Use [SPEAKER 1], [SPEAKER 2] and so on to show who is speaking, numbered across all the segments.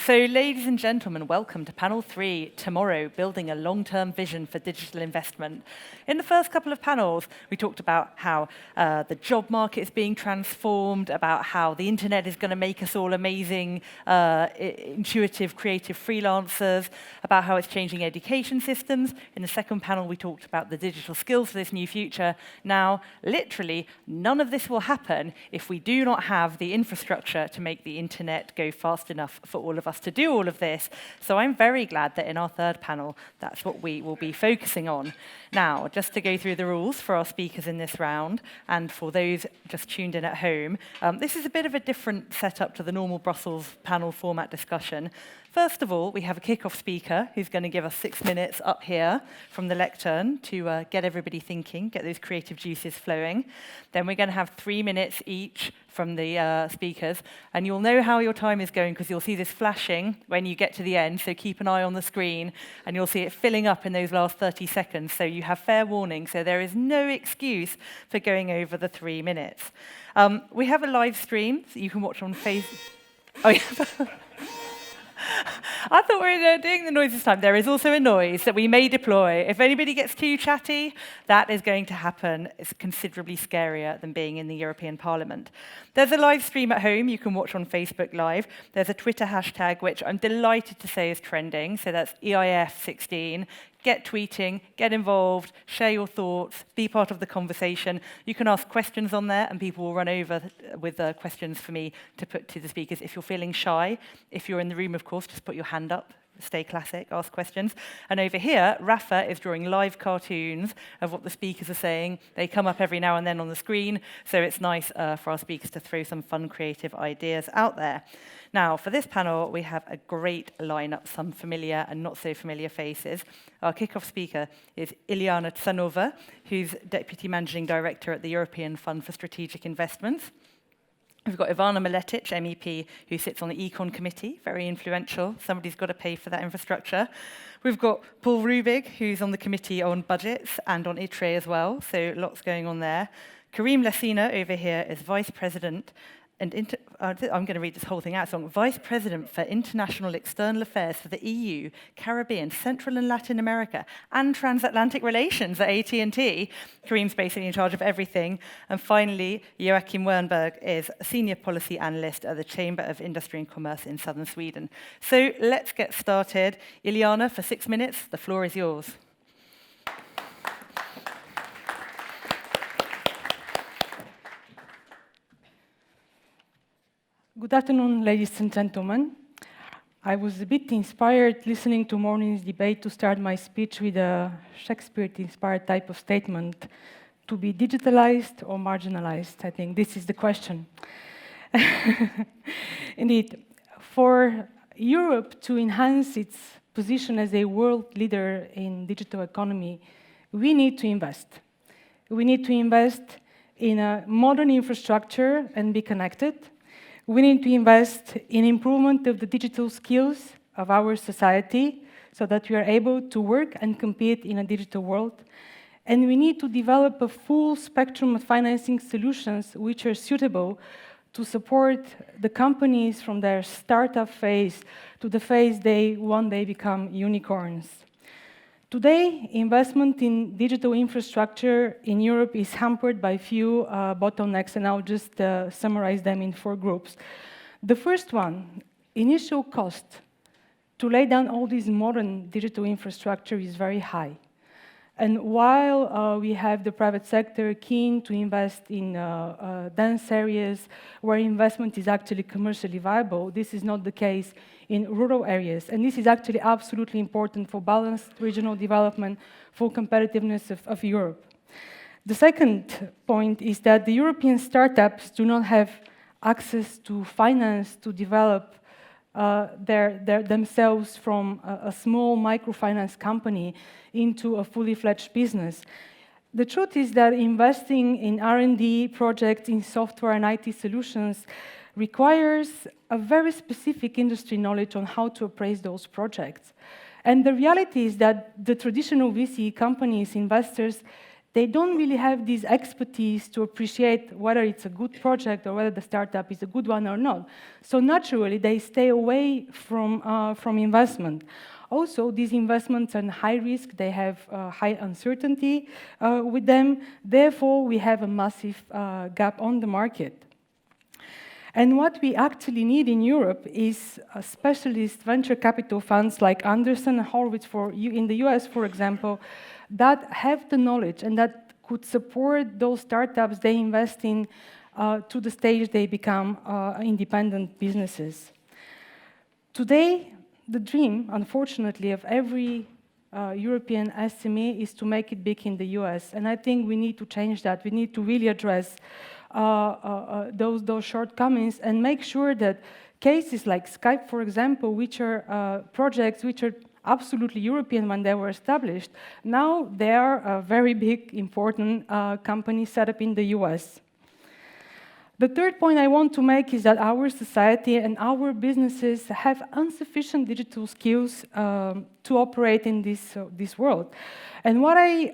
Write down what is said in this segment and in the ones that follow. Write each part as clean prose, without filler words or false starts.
[SPEAKER 1] So, ladies and gentlemen, welcome to panel 3, Tomorrow, Building a Long-Term Vision for Digital Investment. In the first couple of panels, we talked about how the job market is being transformed, about how the internet is going to make us all amazing, intuitive, creative freelancers, about how it's changing education systems. In the second panel, we talked about the digital skills for this new future. Now, literally, none of this will happen if we do not have the infrastructure to make the internet go fast enough for all of us to do all of this. So I'm very glad that in our third panel, that's what we will be focusing on. Now, just to go through the rules for our speakers in this round, and for those just tuned in at home, this is a bit of a different setup to the normal Brussels panel format discussion. First of all, we have a kickoff speaker who's going to give us 6 minutes up here from the lectern to get everybody thinking, get those creative juices flowing. Then we're going to have 3 minutes each from the speakers, and you'll know how your time is going because you'll see this flashing when you get to the end, so keep an eye on the screen, and you'll see it filling up in those last 30 seconds, so you have fair warning, so there is no excuse for going over the 3 minutes. We have a live stream that you can watch on Facebook. Oh, yeah. I thought we were doing the noise this time. There is also a noise that we may deploy. If anybody gets too chatty, that is going to happen. It's considerably scarier than being in the European Parliament. There's a live stream at home you can watch on Facebook Live. There's a Twitter hashtag, which I'm delighted to say is trending. So that's EIF16. Get tweeting, get involved, share your thoughts, be part of the conversation. You can ask questions on there, and people will run over with questions for me to put to the speakers. If you're feeling shy, if you're in the room, of course, just put your hand up. Stay classic, ask questions. And over here, Rafa is drawing live cartoons of what the speakers are saying. They come up every now and then on the screen, so it's nice for our speakers to throw some fun, creative ideas out there. Now, for this panel, we have a great lineup, some familiar and not so familiar faces. Our kickoff speaker is Iliyana Tsanova, who's Deputy Managing Director at the European Fund for Strategic Investments. We've got Ivana Maletić, MEP, who sits on the Econ Committee, very influential. Somebody's got to pay for that infrastructure. We've got Paul Rübig, who's on the Committee on Budgets and on ITRE as well, so lots going on there. Karim Lesina over here is Vice President and I'm going to read this whole thing out. So, Vice President for International External Affairs for the EU, Caribbean, Central and Latin America, and Transatlantic Relations at AT&T. Karim's basically in charge of everything. And finally, Joakim Wernberg is a Senior Policy Analyst at the Chamber of Industry and Commerce in southern Sweden. So let's get started. Iliyana, for 6 minutes, the floor is yours.
[SPEAKER 2] Good afternoon, ladies and gentlemen. I was a bit inspired listening to morning's debate to start my speech with a Shakespeare-inspired type of statement: to be digitalized or marginalized. I think this is the question. Indeed, for Europe to enhance its position as a world leader in digital economy, we need to invest. We need to invest in a modern infrastructure and be connected. We need to invest in improvement of the digital skills of our society so that we are able to work and compete in a digital world. And we need to develop a full spectrum of financing solutions which are suitable to support the companies from their startup phase to the phase they one day become unicorns. Today, investment in digital infrastructure in Europe is hampered by few bottlenecks, and I'll just summarize them in 4 groups. The first one, initial cost to lay down all this modern digital infrastructure is very high. And while we have the private sector keen to invest in dense areas where investment is actually commercially viable, this is not the case in rural areas. And this is actually absolutely important for balanced regional development, for competitiveness of Europe. The second point is that the European startups do not have access to finance to develop themselves from a small microfinance company into a fully fledged business. The truth is that investing in R&D projects in software and IT solutions requires a very specific industry knowledge on how to appraise those projects. And the reality is that the traditional VC companies, investors, they don't really have this expertise to appreciate whether it's a good project or whether the startup is a good one or not. So naturally, they stay away from investment. Also, these investments are high risk. They have high uncertainty with them. Therefore, we have a massive gap on the market. And what we actually need in Europe is specialist venture capital funds like Anderson and Horowitz in the US, for example, that have the knowledge and that could support those startups they invest in to the stage they become independent businesses. Today, the dream, unfortunately, of every European SME is to make it big in the US. And I think we need to change that. We need to really address those shortcomings and make sure that cases like Skype, for example, which are projects which are absolutely European when they were established, now they are a very big, important company set up in the US. The third point I want to make is that our society and our businesses have insufficient digital skills to operate in this world. And what I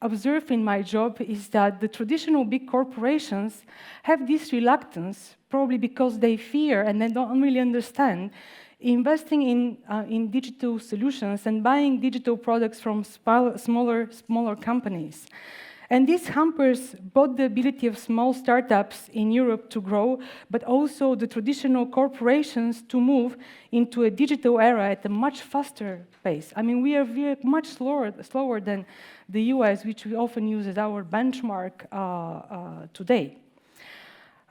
[SPEAKER 2] observe in my job is that the traditional big corporations have this reluctance, probably because they fear and they don't really understand, investing in digital solutions and buying digital products from smaller companies. And this hampers both the ability of small startups in Europe to grow, but also the traditional corporations to move into a digital era at a much faster pace. I mean, we are much slower than the US, which we often use as our benchmark today.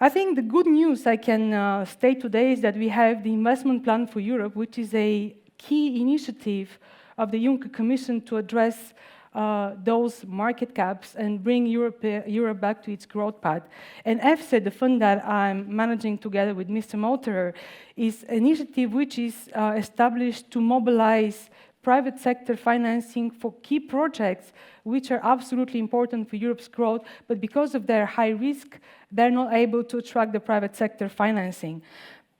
[SPEAKER 2] I think the good news I can state today is that we have the Investment Plan for Europe, which is a key initiative of the Juncker Commission to address those market caps and bring Europe back to its growth path. And EFSE, the fund that I'm managing together with Mr. Molterer, is an initiative which is established to mobilize private sector financing for key projects which are absolutely important for Europe's growth, but because of their high risk, they're not able to attract the private sector financing.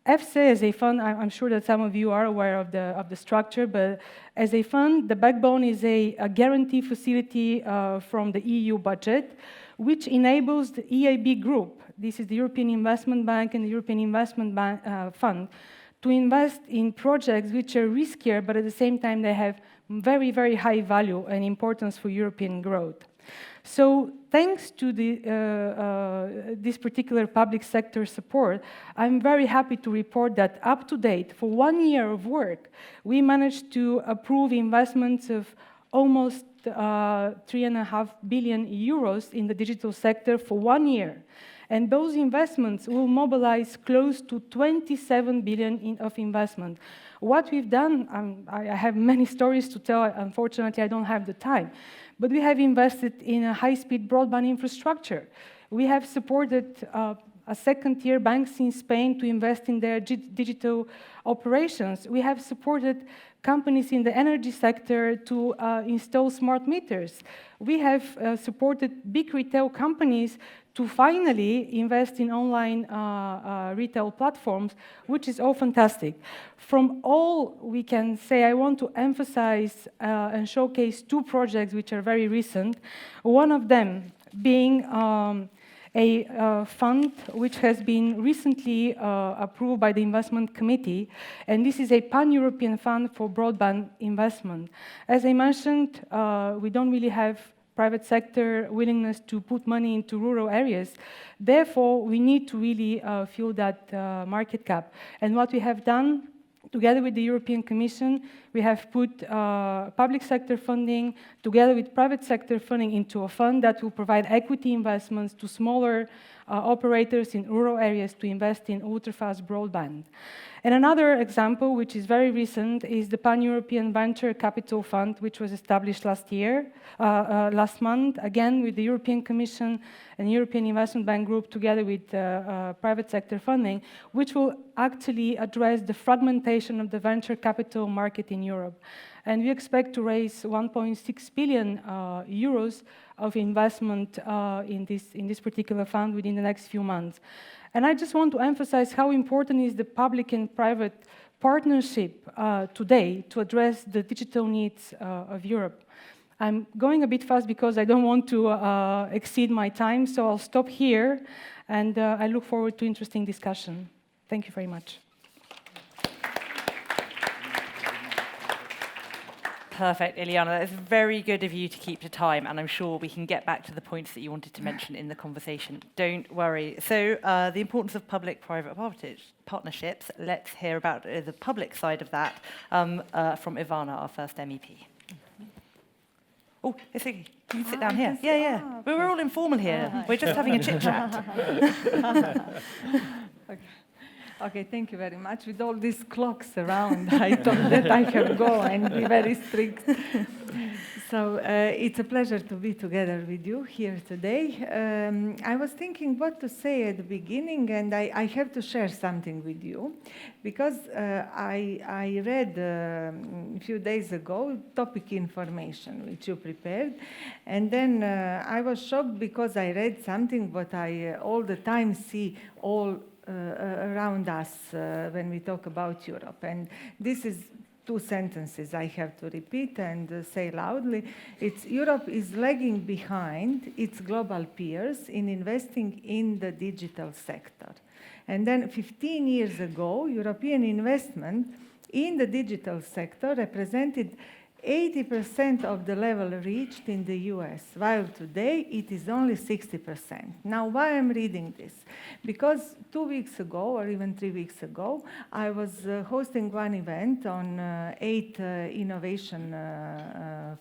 [SPEAKER 2] EFSE as a fund, I'm sure that some of you are aware of the structure, but as a fund, the backbone is a guarantee facility from the EU budget, which enables the EIB group, this is the European Investment Bank and the European Investment Fund, to invest in projects which are riskier, but at the same time they have very, very high value and importance for European growth. So thanks to this particular public sector support, I'm very happy to report that up to date, for 1 year of work, we managed to approve investments of almost 3.5 billion euros in the digital sector for 1 year. And those investments will mobilize close to 27 billion of investment. What we've done, I have many stories to tell, unfortunately I don't have the time, but we have invested in a high-speed broadband infrastructure. We have supported a second-tier banks in Spain to invest in their digital operations. We have supported companies in the energy sector to install smart meters. We have supported big retail companies to finally invest in online retail platforms, which is all fantastic. From all we can say, I want to emphasize and showcase 2 projects which are very recent. One of them being a fund which has been recently approved by the Investment Committee, and this is a pan-European fund for broadband investment. As I mentioned, we don't really have private sector willingness to put money into rural areas. Therefore, we need to really fill that market gap. And what we have done, together with the European Commission, we have put public sector funding together with private sector funding into a fund that will provide equity investments to smaller operators in rural areas to invest in ultra-fast broadband. And another example, which is very recent, is the Pan-European Venture Capital Fund, which was established last month, again with the European Commission and European Investment Bank Group, together with private sector funding, which will actually address the fragmentation of the venture capital market in Europe. And we expect to raise 1.6 billion euros of investment in this particular fund within the next few months. And I just want to emphasize how important is the public and private partnership today to address the digital needs of Europe. I'm going a bit fast because I don't want to exceed my time, so I'll stop here, and I look forward to interesting discussion. Thank you very much.
[SPEAKER 1] Perfect, Iliyana. It's very good of you to keep to time, and I'm sure we can get back to the points that you wanted to mention in the conversation. Don't worry. So the importance of public-private partnerships, let's hear about the public side of that from Ivana, our first MEP. Oh, it's okay. You can sit down here. Yeah. Okay. We're all informal here. We're just having a chit-chat.
[SPEAKER 3] Okay, thank you very much. With all these clocks around, I thought that I have to go and be very strict. So it's a pleasure to be together with you here today. I was thinking what to say at the beginning, and I have to share something with you, because I read a few days ago topic information which you prepared, and then I was shocked because I read something what I all the time see all around us when we talk about Europe. And this is 2 sentences I have to repeat and say loudly. It's Europe is lagging behind its global peers in investing in the digital sector. And then 15 years ago, European investment in the digital sector represented 80% of the level reached in the US, while today it is only 60%. Now, why I'm reading this? Because 2 weeks ago, or even 3 weeks ago, I was hosting one event on 8 Innovation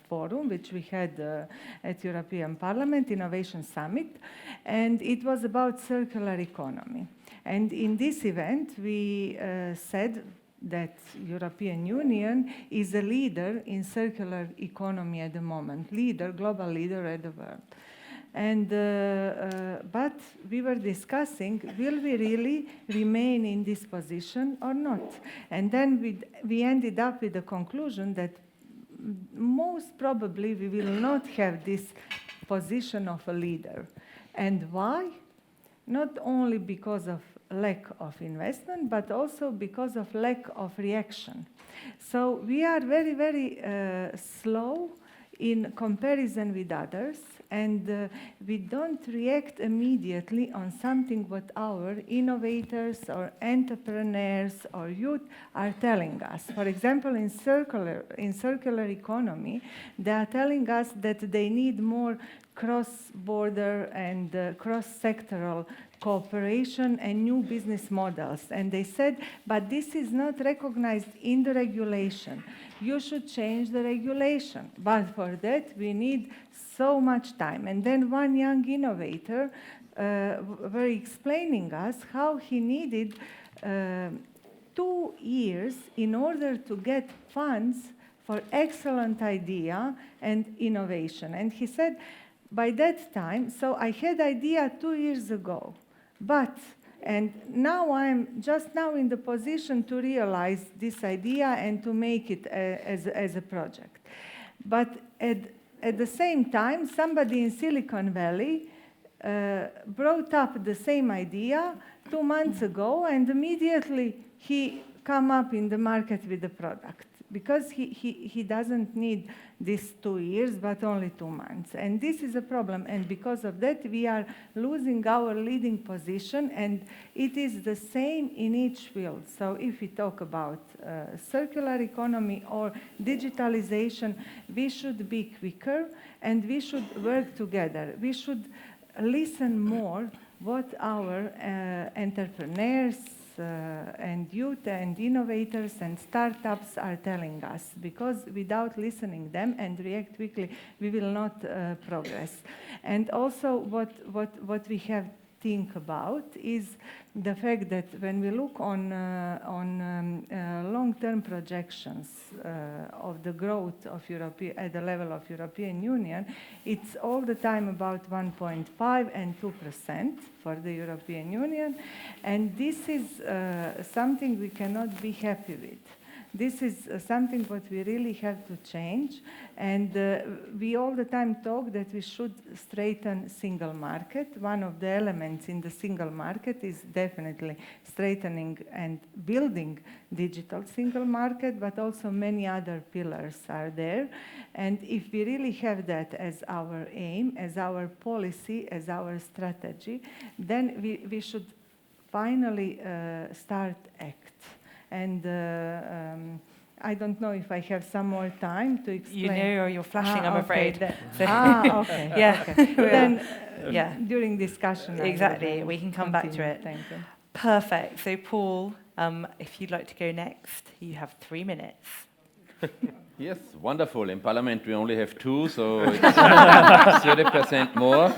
[SPEAKER 3] Forum, which we had at European Parliament, Innovation Summit, and it was about circular economy. And in this event, we said that European Union is a leader in circular economy at the moment, global leader at the world. And, but we were discussing, will we really remain in this position or not? And then we ended up with the conclusion that most probably we will not have this position of a leader. And why? Not only because of lack of investment, but also because of lack of reaction. So we are very, very slow in comparison with others, and we don't react immediately on something what our innovators or entrepreneurs or youth are telling us. For example, in circular economy, they are telling us that they need more cross-border and cross-sectoral cooperation and new business models. And they said, but this is not recognized in the regulation. You should change the regulation. But for that, we need so much time. And then one young innovator were explaining us how he needed 2 years in order to get funds for excellent idea and innovation. And he said, by that time, so I had idea 2 years ago, and now I'm just now in the position to realize this idea and to make it as a project. But at the same time, somebody in Silicon Valley brought up the same idea 2 months ago, and immediately he come up in the market with the product, because he doesn't need these 2 years, but only 2 months. And this is a problem. And because of that, we are losing our leading position. And it is the same in each field. So if we talk about circular economy or digitalization, we should be quicker and we should work together. We should listen more what our entrepreneurs and youth and innovators and startups are telling us, because without listening them and react quickly, we will not progress. And also what we have think about is the fact that when we look on long-term projections of the growth of at the level of European Union, it's all the time about 1.5 and 2% for the European Union, and this is something we cannot be happy with. This is something what we really have to change, and we all the time talk that we should straighten single market. One of the elements in the single market is definitely straightening and building digital single market, but also many other pillars are there. And if we really have that as our aim, as our policy, as our strategy, then we should finally start act. And I don't know if I have some more time to explain.
[SPEAKER 1] You know, you're flashing, I'm afraid.
[SPEAKER 3] Okay.
[SPEAKER 1] Yeah.
[SPEAKER 3] Okay. Then during discussion.
[SPEAKER 1] Exactly, we can come back to it.
[SPEAKER 3] Thank you.
[SPEAKER 1] Perfect. So Paul, if you'd like to go next, you have 3 minutes.
[SPEAKER 4] Yes, wonderful. In Parliament we only have 2, so it's 30% more.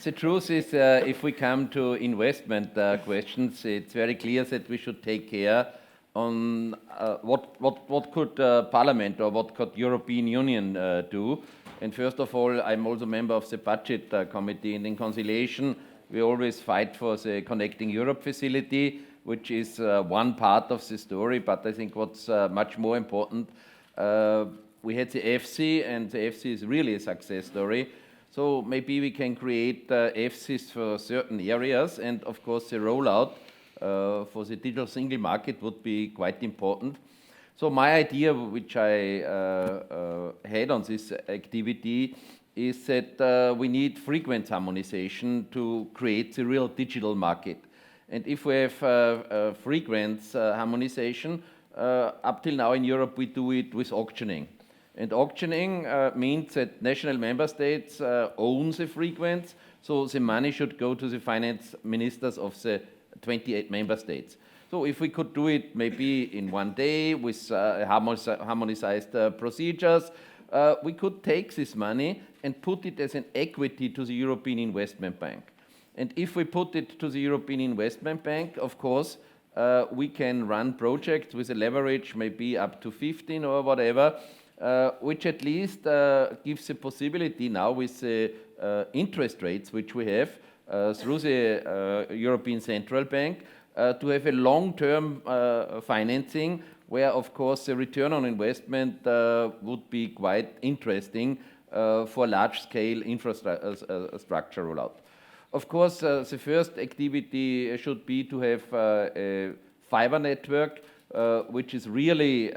[SPEAKER 4] The truth is, if we come to investment questions, it's very clear that we should take care on what could Parliament or what could European Union do. And first of all, I'm also a member of the Budget Committee, and in conciliation we always fight for the Connecting Europe facility, which is one part of the story, but I think what's much more important, we had the EFSI, and the EFSI is really a success story. So maybe we can create EFSIs for certain areas, and of course the rollout for the digital single market would be quite important. So my idea, which I had on this activity, is that we need frequent harmonization to create the real digital market. And if we have frequent harmonization, up till now in Europe we do it with auctioning. And auctioning means that national member states own the frequency, so the money should go to the finance ministers of the 28 member states. So if we could do it maybe in one day with harmonized procedures, we could take this money and put it as an equity to the European Investment Bank. And if we put it to the European Investment Bank, of course, we can run projects with a leverage maybe up to 15 or whatever, which at least gives the possibility now with the interest rates which we have through the European Central Bank to have a long-term financing where, of course, the return on investment would be quite interesting for large-scale infrastructure rollout. Of course, the first activity should be to have a fiber network, which is really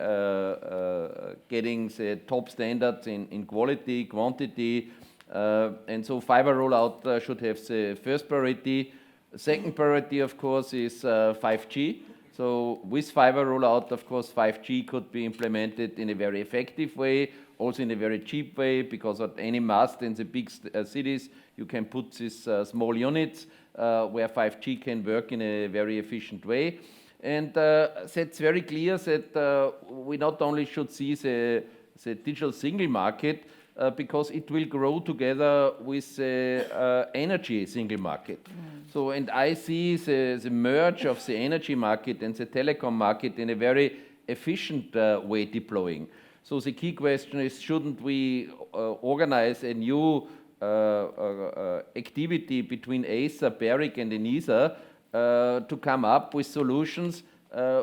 [SPEAKER 4] getting the top standards in quality, quantity, and so fiber rollout should have the first priority. Second priority, of course, is 5G. So with fiber rollout, of course, 5G could be implemented in a very effective way, also in a very cheap way, because at any mast in the big cities, you can put these small units where 5G can work in a very efficient way. And that's very clear that we not only should see the digital single market, because it will grow together with the energy single market. So, and I see the merge of the energy market and the telecom market in a very efficient way deploying. So the key question is, shouldn't we organize a new activity between ACER, BEREC and ENISA to come up with solutions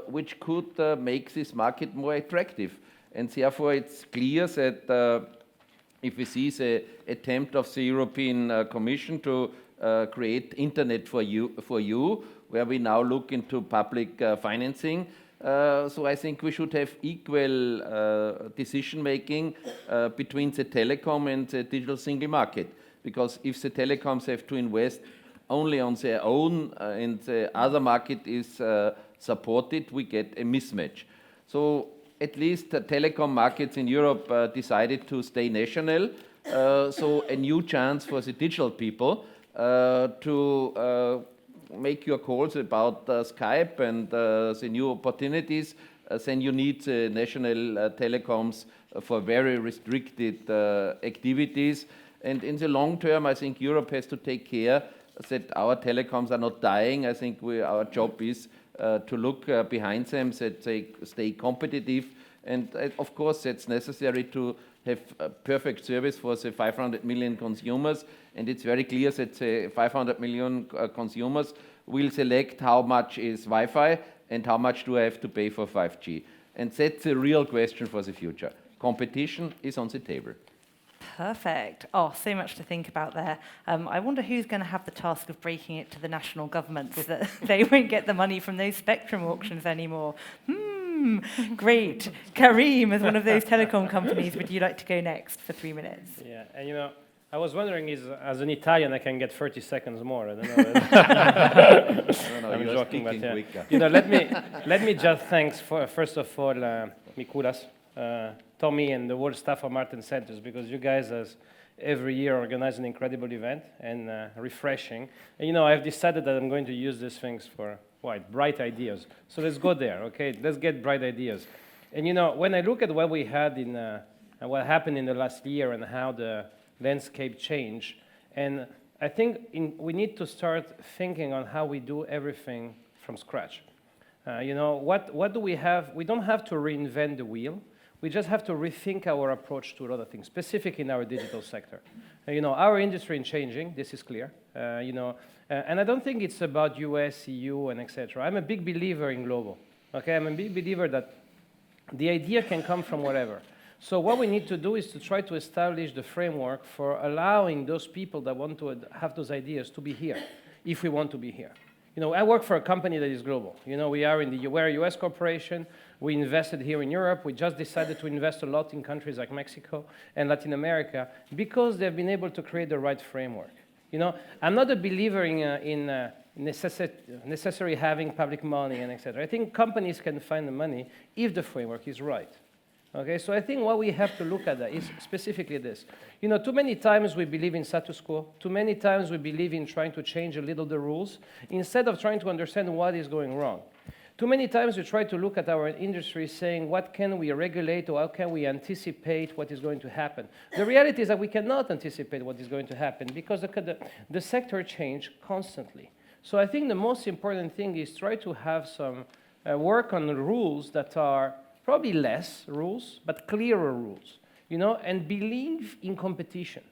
[SPEAKER 4] which could make this market more attractive. And therefore it's clear that if we see the attempt of the European Commission to create Internet for you, where we now look into public financing, so I think we should have equal decision-making between the telecom and the digital single market. Because if the telecoms have to invest only on their own and the other market is supported, we get a mismatch. So at least the telecom markets in Europe decided to stay national. So a new chance for the digital people to make your calls about Skype and the new opportunities, then you need the national telecoms for very restricted activities. And in the long term, I think Europe has to take care that our telecoms are not dying. I think our job is to look behind them, that they stay competitive. And of course, it's necessary to have a perfect service for the 500 million consumers. And it's very clear that the 500 million consumers will select how much is Wi-Fi and how much do I have to pay for 5G? And that's a real question for the future. Competition is on the table.
[SPEAKER 1] Perfect. Oh, so much to think about there. I wonder who's going to have the task of breaking it to the national governments that they won't get the money from those spectrum auctions anymore. Great. Karim, as one of those telecom companies, would you like to go next for 3 minutes?
[SPEAKER 5] Yeah, and you know, I was wondering, as an Italian, I can get 30 seconds more. I don't know.
[SPEAKER 4] No,
[SPEAKER 5] I'm
[SPEAKER 4] you're
[SPEAKER 5] joking, but
[SPEAKER 4] speaking
[SPEAKER 5] yeah.
[SPEAKER 4] quicker.
[SPEAKER 5] You know, let me just thanks for first of all, Mikulas, Tommy, and the whole staff of Martin Centers, because you guys, as every year, organize an incredible event and refreshing. And you know, I've decided that I'm going to use these things for bright ideas. So let's go there, okay? Let's get bright ideas. And you know, when I look at what we had in what happened in the last year and how the landscape changed, and I think we need to start thinking on how we do everything from scratch. You know, what do we have? We don't have to reinvent the wheel. We just have to rethink our approach to a lot of things, specific in our digital sector. You know, our industry is changing. This is clear. You know, and I don't think it's about US, EU, and etc. I'm a big believer in global. Okay, I'm a big believer that the idea can come from wherever. So what we need to do is to try to establish the framework for allowing those people that want to have those ideas to be here, if we want to be here. You know, I work for a company that is global. You know, we're a US corporation. We invested here in Europe. We just decided to invest a lot in countries like Mexico and Latin America because they've been able to create the right framework. You know, I'm not a believer in necessary having public money and etc. I think companies can find the money if the framework is right. Okay, so I think what we have to look at is specifically this. You know, too many times we believe in status quo. Too many times we believe in trying to change a little the rules instead of trying to understand what is going wrong. Too many times we try to look at our industry saying, what can we regulate or how can we anticipate what is going to happen? The reality is that we cannot anticipate what is going to happen because the sector changes constantly. So I think the most important thing is try to have some work on the rules that are probably less rules, but clearer rules, you know, and believe in competition.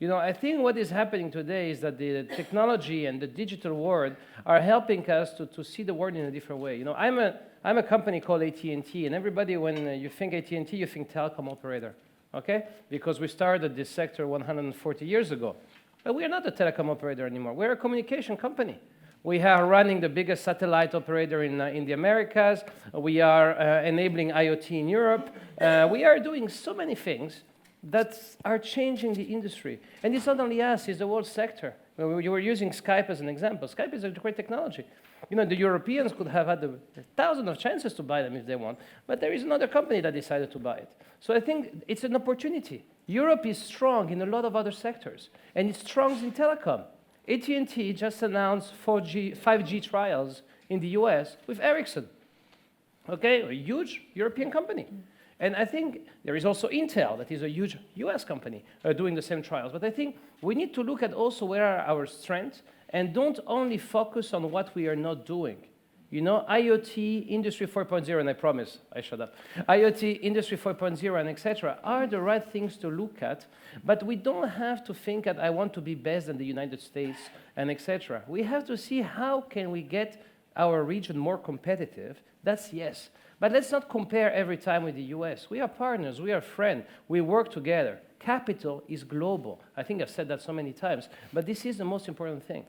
[SPEAKER 5] You know, I think what is happening today is that the technology and the digital world are helping us to see the world in a different way. You know, I'm a company called AT&T, and everybody, when you think AT&T, you think telecom operator, okay? Because we started this sector 140 years ago. But we are not a telecom operator anymore. We're a communication company. We are running the biggest satellite operator in the Americas. We are enabling IoT in Europe. We are doing so many things that are changing the industry. And it's not only us, it's the whole sector. You were using Skype as an example. Skype is a great technology. You know, the Europeans could have had thousands of chances to buy them if they want, but there is another company that decided to buy it. So I think it's an opportunity. Europe is strong in a lot of other sectors, and it's strong in telecom. AT&T just announced 5G trials in the US with Ericsson, okay, a huge European company. And I think there is also Intel, that is a huge US company, doing the same trials. But I think we need to look at also where are our strengths and don't only focus on what we are not doing. You know, IoT, Industry 4.0, and I promise, I shut up. IoT, Industry 4.0, and etc. are the right things to look at, but we don't have to think that I want to be best in the United States, and etc. We have to see how can we get our region more competitive. That's yes. But let's not compare every time with the US. We are partners, we are friends, we work together. Capital is global. I think I've said that so many times, but this is the most important thing.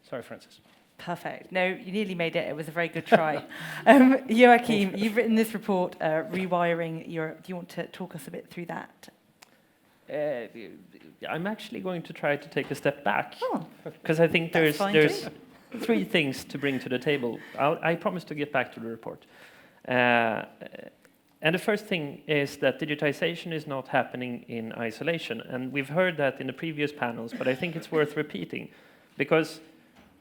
[SPEAKER 5] Sorry, Francis.
[SPEAKER 1] Perfect. No, you nearly made it. It was a very good try. Joakim, you've written this report, Rewiring Europe. Do you want to talk us a bit through that?
[SPEAKER 6] I'm actually going to try to take a step back, because I think there's three things to bring to the table. I promise to get back to the report. And the first thing is that digitization is not happening in isolation. And we've heard that in the previous panels, but I think it's worth repeating, because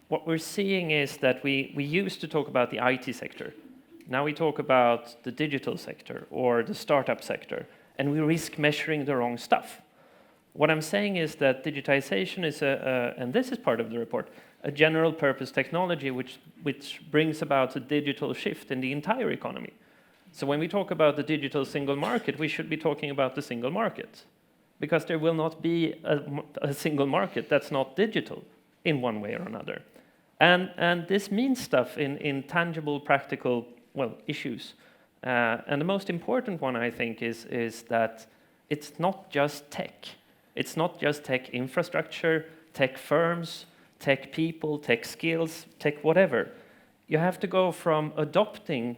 [SPEAKER 6] what we're seeing is that we used to talk about the IT sector. Now we talk about the digital sector or the startup sector, and we risk measuring the wrong stuff. What I'm saying is that digitization is and this is part of the report, a general purpose technology which brings about a digital shift in the entire economy. So when we talk about the digital single market, we should be talking about the single market, because there will not be a single market that's not digital in one way or another. And this means stuff in tangible, practical issues. And the most important one, I think, is that it's not just tech. It's not just tech infrastructure, tech firms, tech people, tech skills, tech whatever. You have to go from adopting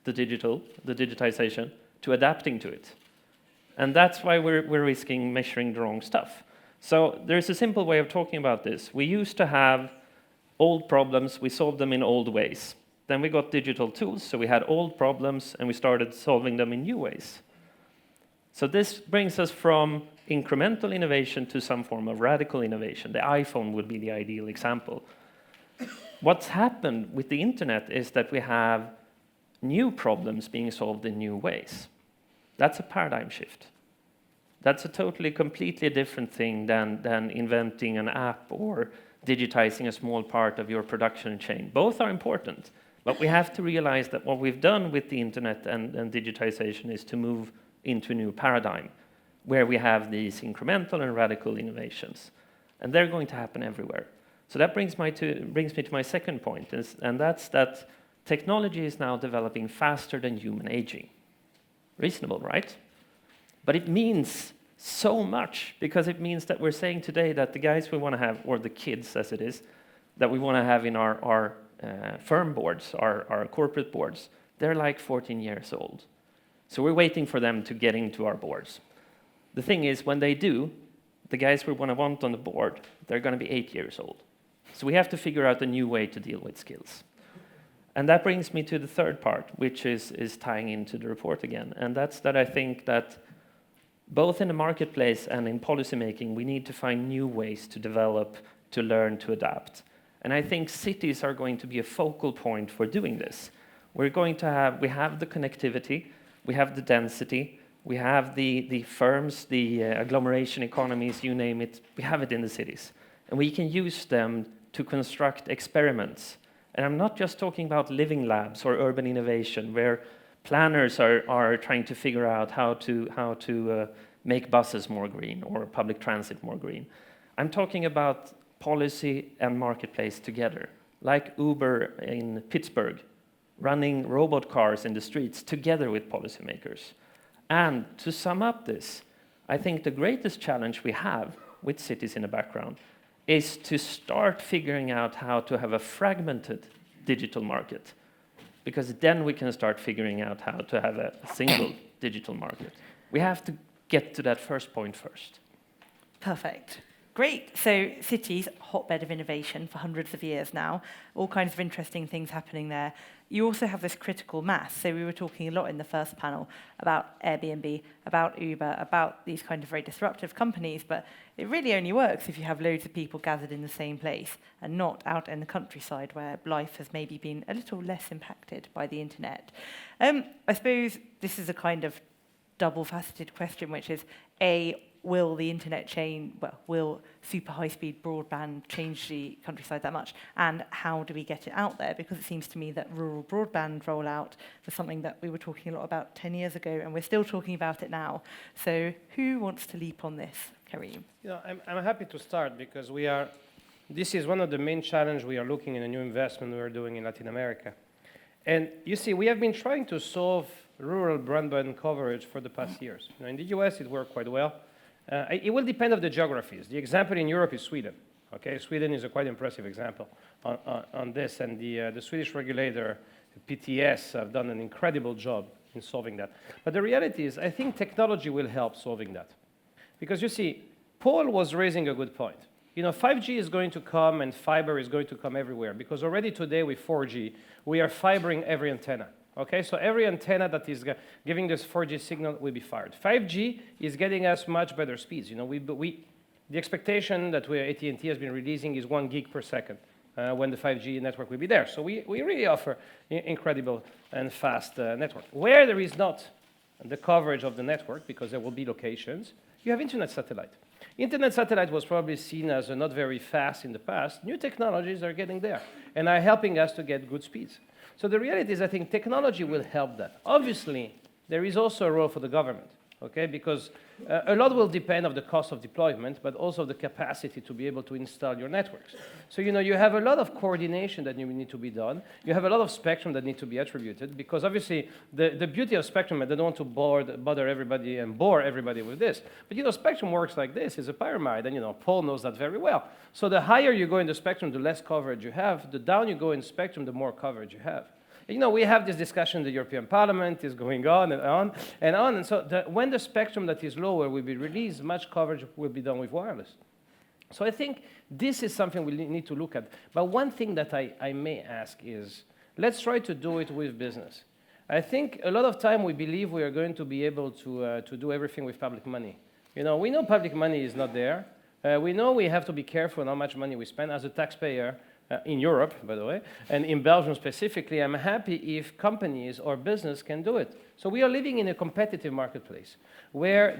[SPEAKER 6] the digitization, to adapting to it. And that's why we're risking measuring the wrong stuff. So there's a simple way of talking about this. We used to have old problems, we solved them in old ways. Then we got digital tools, so we had old problems, and we started solving them in new ways. So this brings us from incremental innovation to some form of radical innovation. The iPhone would be the ideal example. What's happened with the internet is that we have new problems being solved in new ways. That's a paradigm shift. That's a totally, completely different thing than inventing an app or digitizing a small part of your production chain. Both are important, but we have to realize that what we've done with the internet and digitization is to move into a new paradigm where we have these incremental and radical innovations. And they're going to happen everywhere. So that brings me to my second point, and that's that technology is now developing faster than human aging. Reasonable, right? But it means so much, because it means that we're saying today that the guys we want to have, or the kids as it is, that we want to have in our firm boards, our corporate boards, they're like 14 years old. So we're waiting for them to get into our boards. The thing is, when they do, the guys we want on the board, they're going to be 8 years old. So we have to figure out a new way to deal with skills. And that brings me to the third part, which is tying into the report again. And that's that I think that both in the marketplace and in policymaking, we need to find new ways to develop, to learn, to adapt. And I think cities are going to be a focal point for doing this. We have the connectivity, we have the density, we have the firms, the agglomeration economies, you name it, we have it in the cities. And we can use them to construct experiments. And I'm not just talking about living labs or urban innovation, where planners are trying to figure out how to make buses more green or public transit more green. I'm talking about policy and marketplace together, like Uber in Pittsburgh, running robot cars in the streets together with policymakers. And to sum up this, I think the greatest challenge we have with cities in the background is to start figuring out how to have a fragmented digital market, because then we can start figuring out how to have a single digital market. We have to get to that first point first.
[SPEAKER 1] Perfect. Great. So cities, hotbed of innovation for hundreds of years now, all kinds of interesting things happening there. You also have this critical mass. So we were talking a lot in the first panel about Airbnb, about Uber, about these kind of very disruptive companies, but it really only works if you have loads of people gathered in the same place and not out in the countryside where life has maybe been a little less impacted by the internet. I suppose this is a kind of double-faceted question, which is, A, will the internet will super high-speed broadband change the countryside that much? And how do we get it out there? Because it seems to me that rural broadband rollout was something that we were talking a lot about 10 years ago, and we're still talking about it now. So who wants to leap on this? Karim.
[SPEAKER 5] I'm happy to start, because this is one of the main challenges we are looking in a new investment we are doing in Latin America. And you see, we have been trying to solve rural broadband coverage for the past years. In the US, it worked quite well. It will depend on the geographies. The example in Europe is Sweden. Okay, Sweden is a quite impressive example on this, and the Swedish regulator, PTS, have done an incredible job in solving that. But the reality is, I think technology will help solving that. Because you see, Paul was raising a good point. 5G is going to come, and fiber is going to come everywhere, because already today with 4G, we are fibering every antenna. Okay, so every antenna that is giving this 4G signal will be fired. 5G is getting us much better speeds. The expectation that AT&T has been releasing is 1 gig per second when the 5G network will be there. So we really offer incredible and fast network. Where there is not the coverage of the network, because there will be locations, you have internet satellite. Internet satellite was probably seen as not very fast in the past. New technologies are getting there and are helping us to get good speeds. So the reality is, I think technology will help that. Obviously, there is also a role for the government. okay? Because a lot will depend on the cost of deployment, but also the capacity to be able to install your networks. So, you have a lot of coordination that need to be done. You have a lot of spectrum that need to be attributed, because obviously the beauty of spectrum, and I don't want to bother everybody and bore everybody with this, but spectrum works like this, it's a pyramid, and Paul knows that very well. So the higher you go in the spectrum, the less coverage you have. The down you go in spectrum, the more coverage you have. We have this discussion in the European Parliament, is going on and on and on. And so when the spectrum that is lower will be released, much coverage will be done with wireless. So I think this is something we need to look at. But one thing that I may ask is, let's try to do it with business. I think a lot of time we believe we are going to be able to do everything with public money. We know public money is not there. We know we have to be careful on how much money we spend. As a taxpayer, in Europe, by the way, and in Belgium specifically, I'm happy if companies or business can do it. So we are living in a competitive marketplace where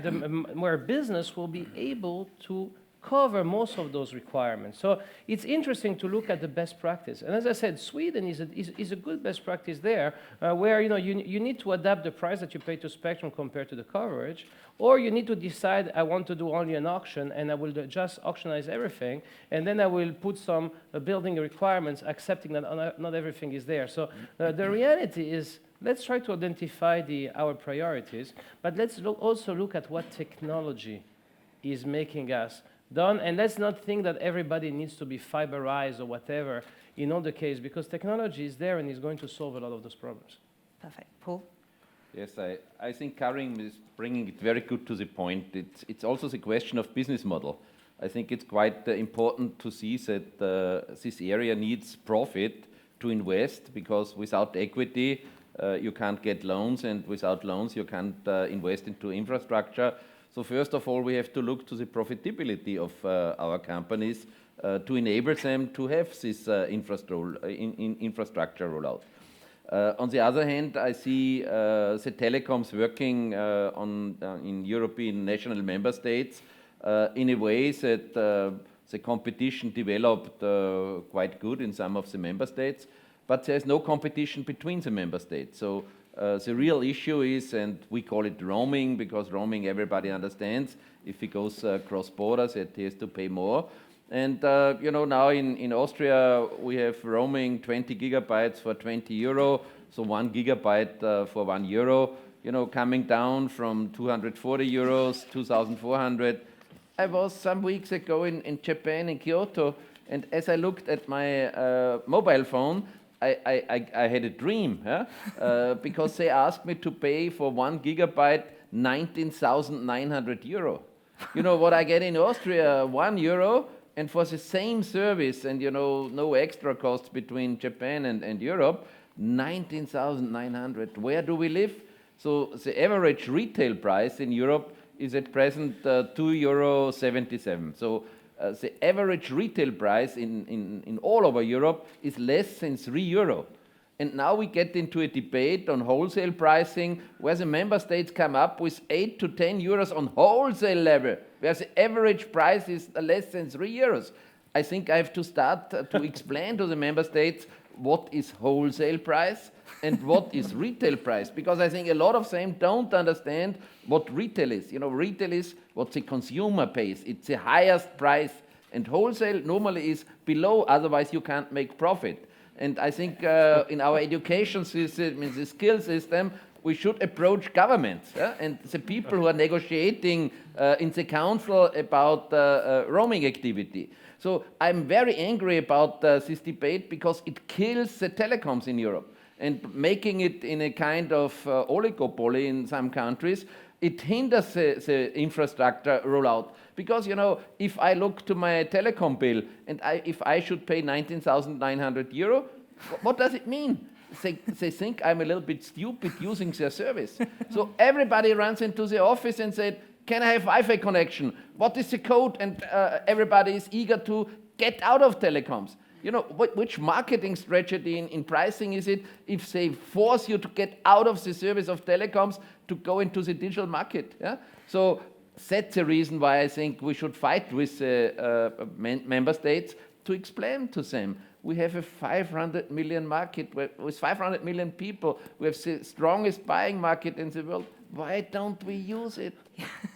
[SPEAKER 5] business will be able to cover most of those requirements. So it's interesting to look at the best practice. And as I said, Sweden is a good best practice there, where you need to adapt the price that you pay to spectrum compared to the coverage, or you need to decide, I want to do only an auction, and I will just auctionize everything, and then I will put some building requirements, accepting that not everything is there. So the reality is, let's try to identify our priorities, but let's also look at what technology is making us done, and let's not think that everybody needs to be fiberized or whatever in all the case, because technology is there and is going to solve a lot of those problems.
[SPEAKER 1] Perfect. Paul?
[SPEAKER 4] Yes, I think Karim is bringing it very good to the point. It's also the question of business model. I think it's quite important to see that this area needs profit to invest, because without equity, you can't get loans, and without loans, you can't invest into infrastructure. So first of all, we have to look to the profitability of our companies to enable them to have this infrastructure rollout. On the other hand, I see the telecoms working in European national member states in a way that the competition developed quite good in some of the member states, but there's no competition between the member states. So the real issue is, and we call it roaming, because roaming everybody understands, if he goes cross borders, he has to pay more. And now in Austria, we have roaming 20 gigabytes for 20 euro, so 1 gigabyte for 1 euro, coming down from 240 euros, 2,400. I was some weeks ago in Japan, in Kyoto, and as I looked at my mobile phone, I had a dream, because they asked me to pay for 1 gigabyte 19,900 euro. You know what I get in Austria? 1 euro, and for the same service, and no extra costs between Japan and Europe, 19,900. Where do we live? So the average retail price in Europe is at present €2.77. So the average retail price in all over Europe is less than €3. And now we get into a debate on wholesale pricing, where the member states come up with 8 to 10 euros on wholesale level, where the average price is less than €3. I think I have to start to explain to the member states what is wholesale price and what is retail price, because I think a lot of them don't understand what retail is. Retail is what the consumer pays. It's the highest price, and wholesale normally is below, otherwise you can't make profit. And I think in our education system, in the skill system, we should approach governments and the people who are negotiating in the council about roaming activity. So I'm very angry about this debate, because it kills the telecoms in Europe, and making it in a kind of oligopoly in some countries, it hinders the infrastructure rollout. Because, if I look to my telecom bill, and if I should pay 19,900 euro, what does it mean? They think I'm a little bit stupid using their service. So everybody runs into the office and said, can I have Wi-Fi connection? What is the code? And everybody is eager to get out of telecoms. Which marketing strategy in pricing is it if they force you to get out of the service of telecoms to go into the digital market? Yeah? So that's the reason why I think we should fight with member states to explain to them. We have a 500 million market with 500 million people. We have the strongest buying market in the world. why don't we use it?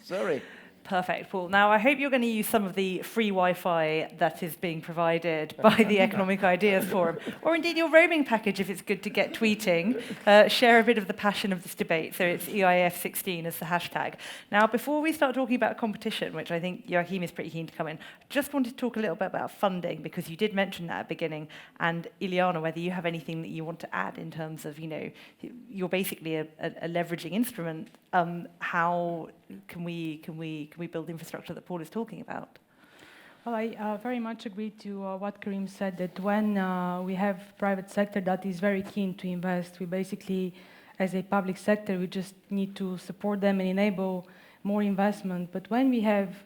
[SPEAKER 4] Sorry.
[SPEAKER 1] Perfect. Well, now I hope you're going to use some of the free Wi-Fi that is being provided by the Economic Ideas Forum, or indeed your roaming package if it's good to get tweeting. Share a bit of the passion of this debate. So it's EIF16 as the hashtag. Now, before we start talking about competition, which I think Joakim is pretty keen to come in, just wanted to talk a little bit about funding, because you did mention that at the beginning. And Iliyana, whether you have anything that you want to add in terms of, you're basically a leveraging instrument. How can we build infrastructure that Paul is talking about?
[SPEAKER 2] Well, I very much agree to what Karim said, that when we have private sector that is very keen to invest, we basically, as a public sector, we just need to support them and enable more investment. But when we have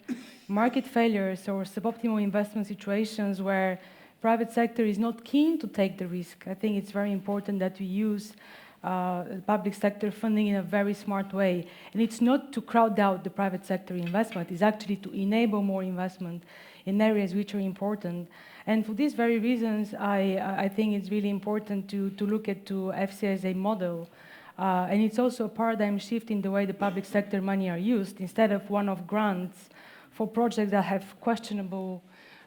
[SPEAKER 2] market failures or suboptimal investment situations where private sector is not keen to take the risk, I think it's very important that we use public sector funding in a very smart way. And it's not to crowd out the private sector investment, it's actually to enable more investment in areas which are important. And for these very reasons, I think it's really important to look at FC as a model. And it's also a paradigm shift in the way the public sector money are used. Instead of one-off grants for projects that have questionable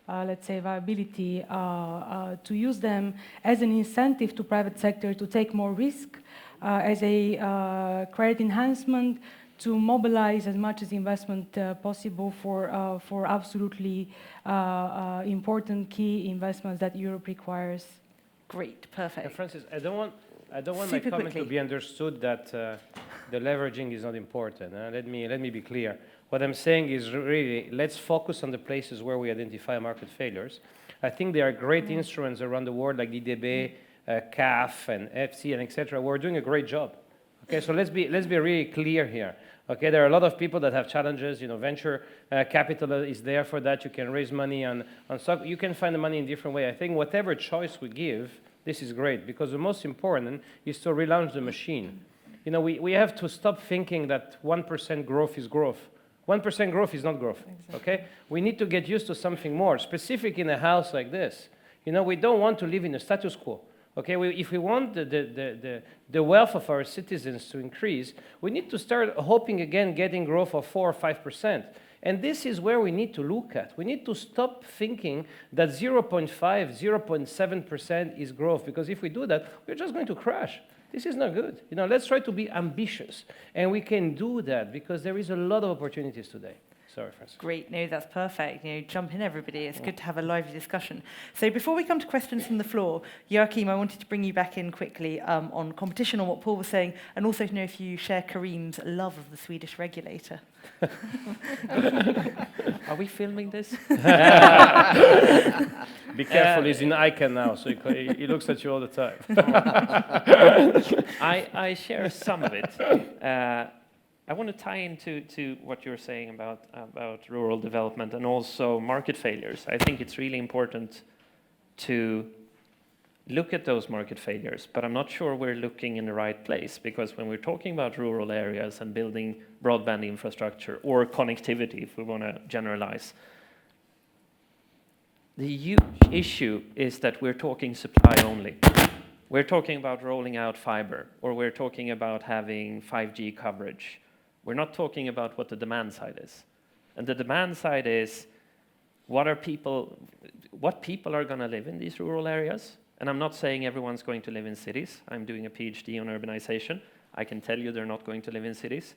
[SPEAKER 2] let's say, viability, to use them as an incentive to private sector to take more risk, as a credit enhancement, to mobilize as much as investment possible for absolutely important key investments that Europe requires.
[SPEAKER 1] Great, perfect.
[SPEAKER 5] Francis, I don't want my comment to be understood that the leveraging is not important. Let me be clear. What I'm saying is really, let's focus on the places where we identify market failures. I think there are great instruments around the world like DDB, CAF, and FC, and etc. We're doing a great job. Okay, so let's be really clear here. Okay, there are a lot of people that have challenges. Venture capital is there for that. You can raise money on stock. You can find the money in different way. I think whatever choice we give, this is great, because the most important is to relaunch the machine. We have to stop thinking that 1% growth is growth. 1% growth is not growth, okay? We need to get used to something more, specific in a house like this. We don't want to live in a status quo, okay? If we want the wealth of our citizens to increase, we need to start hoping again getting growth of 4 or 5%. And this is where we need to look at. We need to stop thinking that 0.5, 0.7% is growth, because if we do that, we're just going to crash. This is not good. Let's try to be ambitious. And we can do that because there is a lot of opportunities today. Sorry, Francis.
[SPEAKER 1] Great. No, that's perfect. Jump in, everybody. It's good to have a lively discussion. So before we come to questions from the floor, Joakim, I wanted to bring you back in quickly on competition, on what Paul was saying, and also to know if you share Karim's love of the Swedish regulator.
[SPEAKER 6] Are we filming this?
[SPEAKER 5] Be careful, he's in ICANN now, so he looks at you all the time.
[SPEAKER 6] I share some of it. I want to tie into what you're saying about rural development and also market failures. I think it's really important to look at those market failures, but I'm not sure we're looking in the right place, because when we're talking about rural areas and building broadband infrastructure or connectivity, if we want to generalize, the huge issue is that we're talking supply only. We're talking about rolling out fiber, or we're talking about having 5G coverage. We're not talking about what the demand side is. And the demand side is what people are going to live in these rural areas. And I'm not saying everyone's going to live in cities. I'm doing a PhD on urbanization. I can tell you they're not going to live in cities.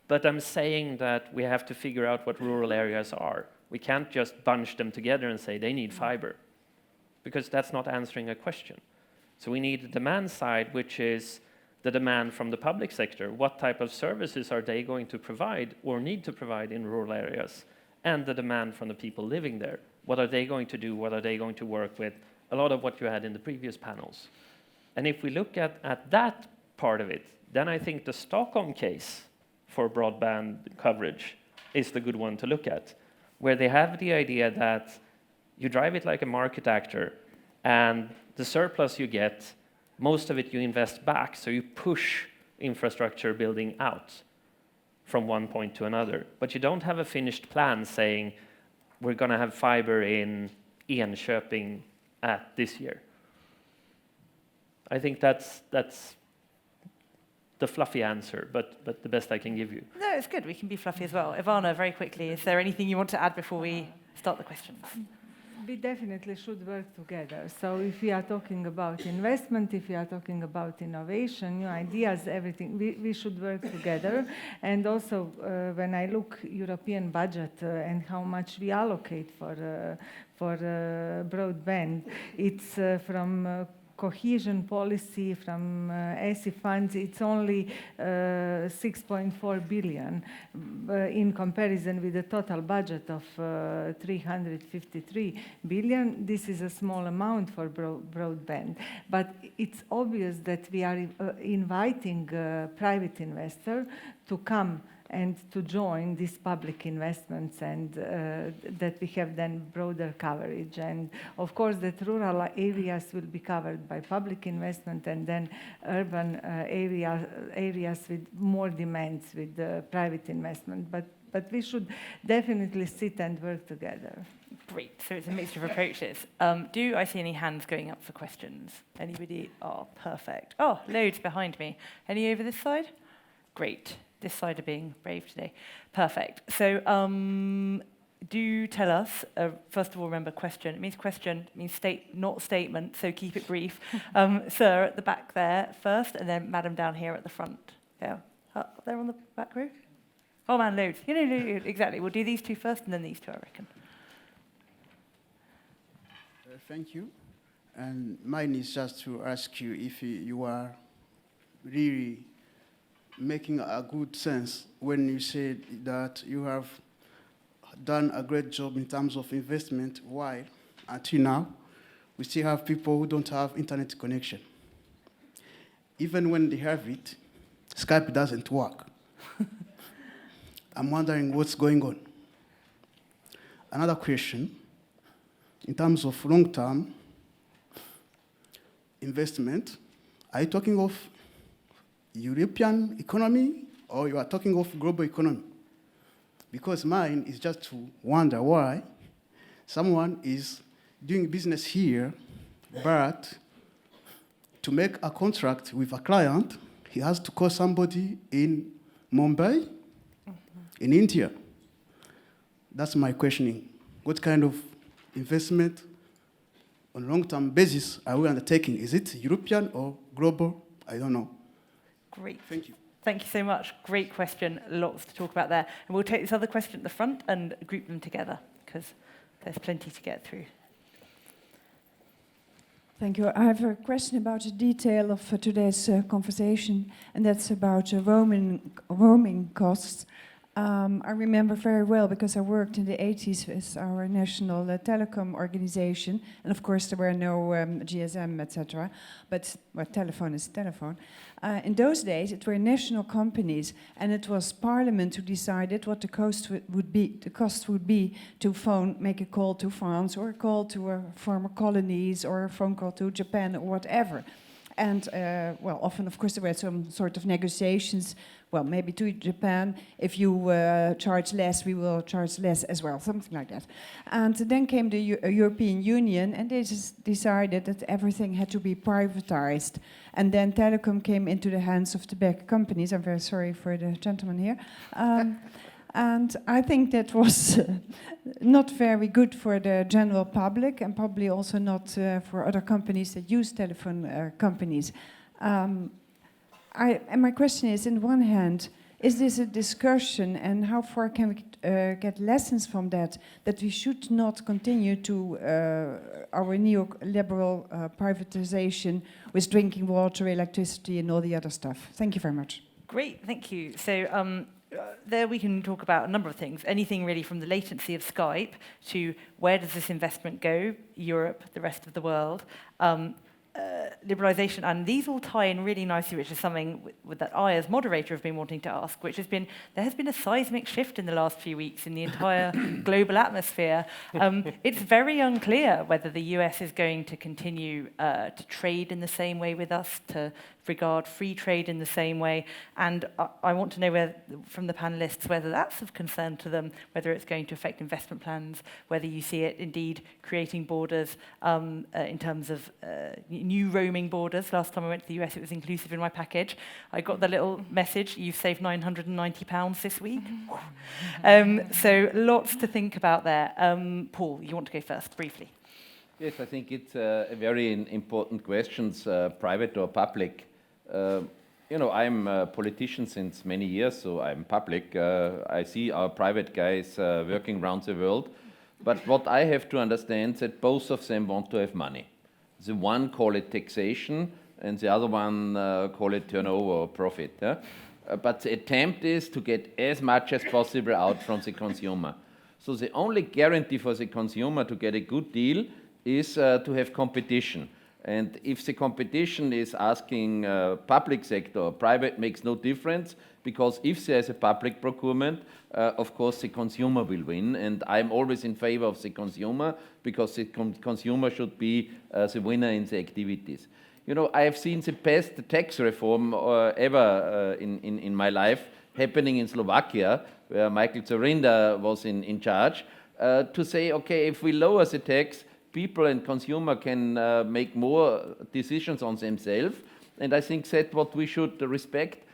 [SPEAKER 6] But I'm saying that we have to figure out what rural areas are. We can't just bunch them together and say they need fiber, because that's not answering a question. So we need the demand side, which is the demand from the public sector. What type of services are they going to provide or need to provide in rural areas? And the demand from the people living there. What are they going to do? What are they going to work with? A lot of what you had in the previous panels. And if we look at that part of it, then I think the Stockholm case for broadband coverage is the good one to look at, where they have the idea that you drive it like a market actor, and the surplus you get, most of it you invest back, so you push infrastructure building out from one point to another. But you don't have a finished plan saying, we're going to have fiber in Enköping at this year. I think that's the fluffy answer, but the best I can give you.
[SPEAKER 1] No, it's good. We can be fluffy as well. Ivana, very quickly, is there anything you want to add before we start the questions?
[SPEAKER 3] We definitely should work together. So if we are talking about investment, if we are talking about innovation, new ideas, everything, we should work together. And also, when I look European budget and how much we allocate for broadband, it's from cohesion policy, from ESI funds, it's only 6.4 billion in comparison with the total budget of 353 billion. This is a small amount for broadband, but it's obvious that we are inviting private investor to come and to join these public investments, and that we have then broader coverage. And of course that rural areas will be covered by public investment, and then urban areas with more demands with private investment. But we should definitely sit and work together.
[SPEAKER 1] Great, so it's a mixture of approaches. Do I see any hands going up for questions? Anybody? Oh, perfect. Oh, loads behind me. Any over this side? Great. This side are being brave today. Perfect. So do tell us, first of all, remember question. It means question, it means not statement, so keep it brief. Sir, at the back there first, and then madam down here at the front. Yeah, up there on the back row. Oh man, loads. You know, exactly. We'll do these two first and then these two, I reckon.
[SPEAKER 7] Thank you. And mine is just to ask you if you are really making a good sense when you said that you have done a great job in terms of investment, while until now we still have people who don't have internet connection. Even when they have it, Skype doesn't work. I'm wondering what's going on. Another question, in terms of long-term investment, are you talking of European economy, or you are talking of global economy? Because mine is just to wonder why someone is doing business here, but to make a contract with a client, he has to call somebody in Mumbai, in India. That's my questioning. What kind of investment on a long-term basis are we undertaking? Is it European or global? I don't know.
[SPEAKER 1] Great.
[SPEAKER 7] Thank you.
[SPEAKER 1] Thank you so much. Great question. Lots to talk about there. And we'll take this other question at the front and group them together, because there's plenty to get through.
[SPEAKER 8] Thank you. I have a question about the detail of today's conversation, and that's about roaming costs. I remember very well because I worked in the 80s with our national telecom organization, and of course there were no GSM, etc. But well, telephone is telephone. In those days, it were national companies, and it was Parliament who decided what the cost would be. The cost would be to make a call to France, or a call to former colonies, or a phone call to Japan, or whatever. And, well, often, of course, there were some sort of negotiations. Well, maybe to Japan, if you charge less, we will charge less as well, something like that. And then came the European Union, and they just decided that everything had to be privatized. And then telecom came into the hands of the big companies. I'm very sorry for the gentleman here. And I think that was not very good for the general public, and probably also not for other companies that use telephone companies. And my question is, on one hand, is this a discussion, and how far can we get lessons from that we should not continue to our neoliberal privatization with drinking water, electricity, and all the other stuff? Thank you very much.
[SPEAKER 1] Great, thank you. So there we can talk about a number of things. Anything really from the latency of Skype to where does this investment go, Europe, the rest of the world, liberalisation, and these all tie in really nicely, which is something that I, as moderator, have been wanting to ask, which has been, there has been a seismic shift in the last few weeks in the entire global atmosphere. It's very unclear whether the US is going to continue to trade in the same way with us, to regard free trade in the same way, and I want to know from the panelists whether that's of concern to them, whether it's going to affect investment plans, whether you see it indeed creating borders in terms of new roaming borders. Last time I went to the US, it was inclusive in my package. I got the little message, you've saved £990 this week. So lots to think about there. Paul, you want to go first, briefly?
[SPEAKER 4] Yes, I think it's a very important question, private or public. You know, I'm a politician since many years, so I'm public. I see our private guys working around the world. But what I have to understand is that both of them want to have money. The one call it taxation, and the other one call it turnover or profit. But the attempt is to get as much as possible out from the consumer. So the only guarantee for the consumer to get a good deal is to have competition. And if the competition is asking public sector or private, makes no difference, because if there is a public procurement, of course the consumer will win. And I'm always in favor of the consumer, because the consumer should be the winner in the activities. You know, I have seen the best tax reform ever in my life happening in Slovakia, where Michael Zorinda was in charge, to say, okay, if we lower the tax, people and consumer can make more decisions on themselves. And I think that's what we should respect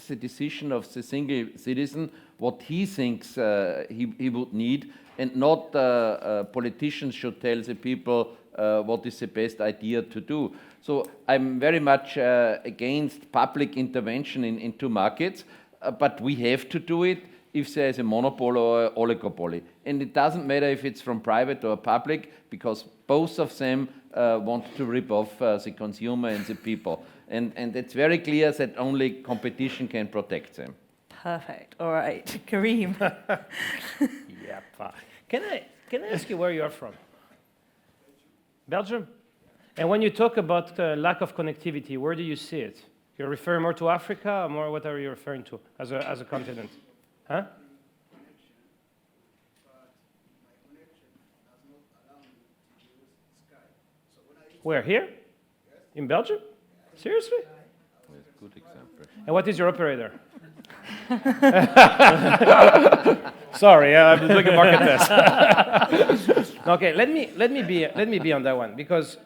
[SPEAKER 4] the decision of the single citizen, what he thinks he would need, and not politicians should tell the people what is the best idea to do. So I'm very much against public intervention into markets, but we have to do it if there is a monopoly or oligopoly. And it doesn't matter if it's from private or public, because both of them want to rip off the consumer and the people. And it's very clear that only competition can protect them.
[SPEAKER 1] Perfect. All right. Karim.
[SPEAKER 5] Yep. Can I ask you where you are from? Belgium? And when you talk about lack of connectivity, where do you see it? You're referring more to Africa, or more what are you referring to as a continent? Huh? Where, here? In Belgium? Seriously?
[SPEAKER 4] Yes, good example.
[SPEAKER 5] And what is your operator? Sorry, I'm doing a market test. Okay, let me be on that one, because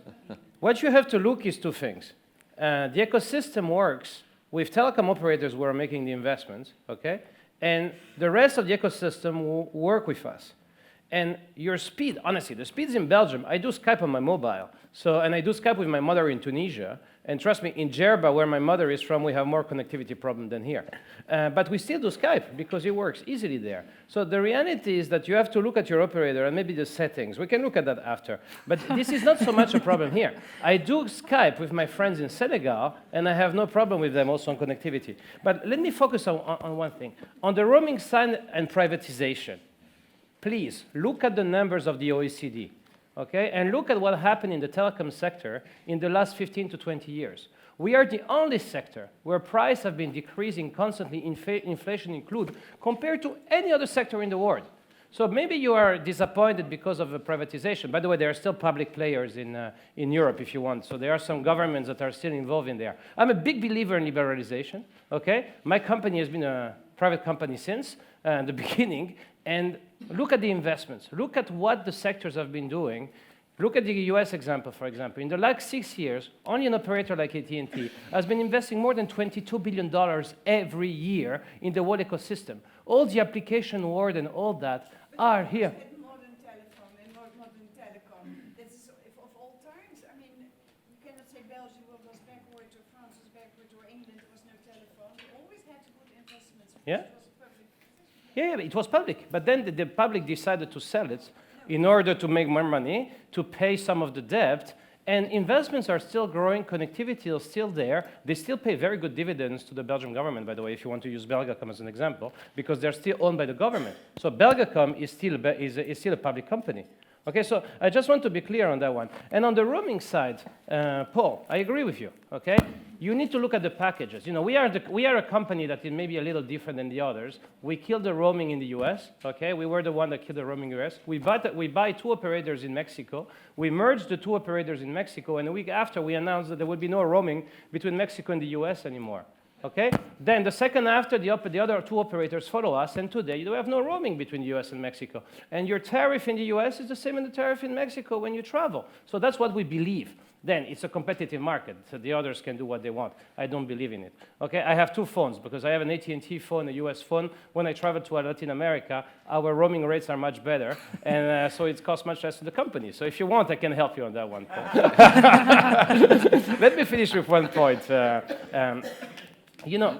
[SPEAKER 5] what you have to look is two things. The ecosystem works with telecom operators who are making the investments, okay? And the rest of the ecosystem will work with us. And your speed, honestly, the speeds in Belgium, I do Skype on my mobile. And I do Skype with my mother in Tunisia. And trust me, in Djerba, where my mother is from, we have more connectivity problem than here. But we still do Skype because it works easily there. So the reality is that you have to look at your operator and maybe the settings. We can look at that after. But this is not so much a problem here. I do Skype with my friends in Senegal, and I have no problem with them also on connectivity. But let me focus on one thing. On the roaming side and privatization, please look at the numbers of the OECD. Okay, and look at what happened in the telecom sector in the last 15 to 20 years. We are the only sector where prices have been decreasing constantly, inflation included, compared to any other sector in the world. So maybe you are disappointed because of the privatization. By the way, there are still public players in Europe, if you want. So there are some governments that are still involved in there. I'm a big believer in liberalization. Okay, my company has been a private company since the beginning. And look at the investments. Look at what the sectors have been doing. Look at the US example, for example. In the last 6 years, only an operator like AT&T has been investing more than $22 billion every year in the whole ecosystem. All the application world and all that are here.
[SPEAKER 8] Modern telephone and modern telecom. That's of all times. I mean, you cannot say Belgium was backward or France was backward or England there was no telephone. We always had to put investments.
[SPEAKER 5] Yeah. Yeah, it was public. But then the public decided to sell it in order to make more money, to pay some of the debt. And investments are still growing. Connectivity is still there. They still pay very good dividends to the Belgian government, by the way, if you want to use Belgacom as an example, because they're still owned by the government. So Belgacom is still a public company. Okay, so I just want to be clear on that one. And on the roaming side, Paul, I agree with you, okay? You need to look at the packages. You know, we are a company that is maybe a little different than the others. We killed the roaming in the US, okay? We were the one that killed the roaming in the US. We buy two operators in Mexico. We merged the two operators in Mexico, and a week after, we announced that there would be no roaming between Mexico and the US anymore. Okay? Then the second after, the other two operators follow us, and today you have no roaming between the US and Mexico. And your tariff in the US is the same as the tariff in Mexico when you travel. So that's what we believe. then it's a competitive market, so the others can do what they want. I don't believe in it. Okay, I have 2 phones because I have an AT&T phone, a US phone. When I travel to Latin America, our roaming rates are much better, and so it costs much less to the company. So if you want, I can help you on that one point. Let me finish with one point. You know,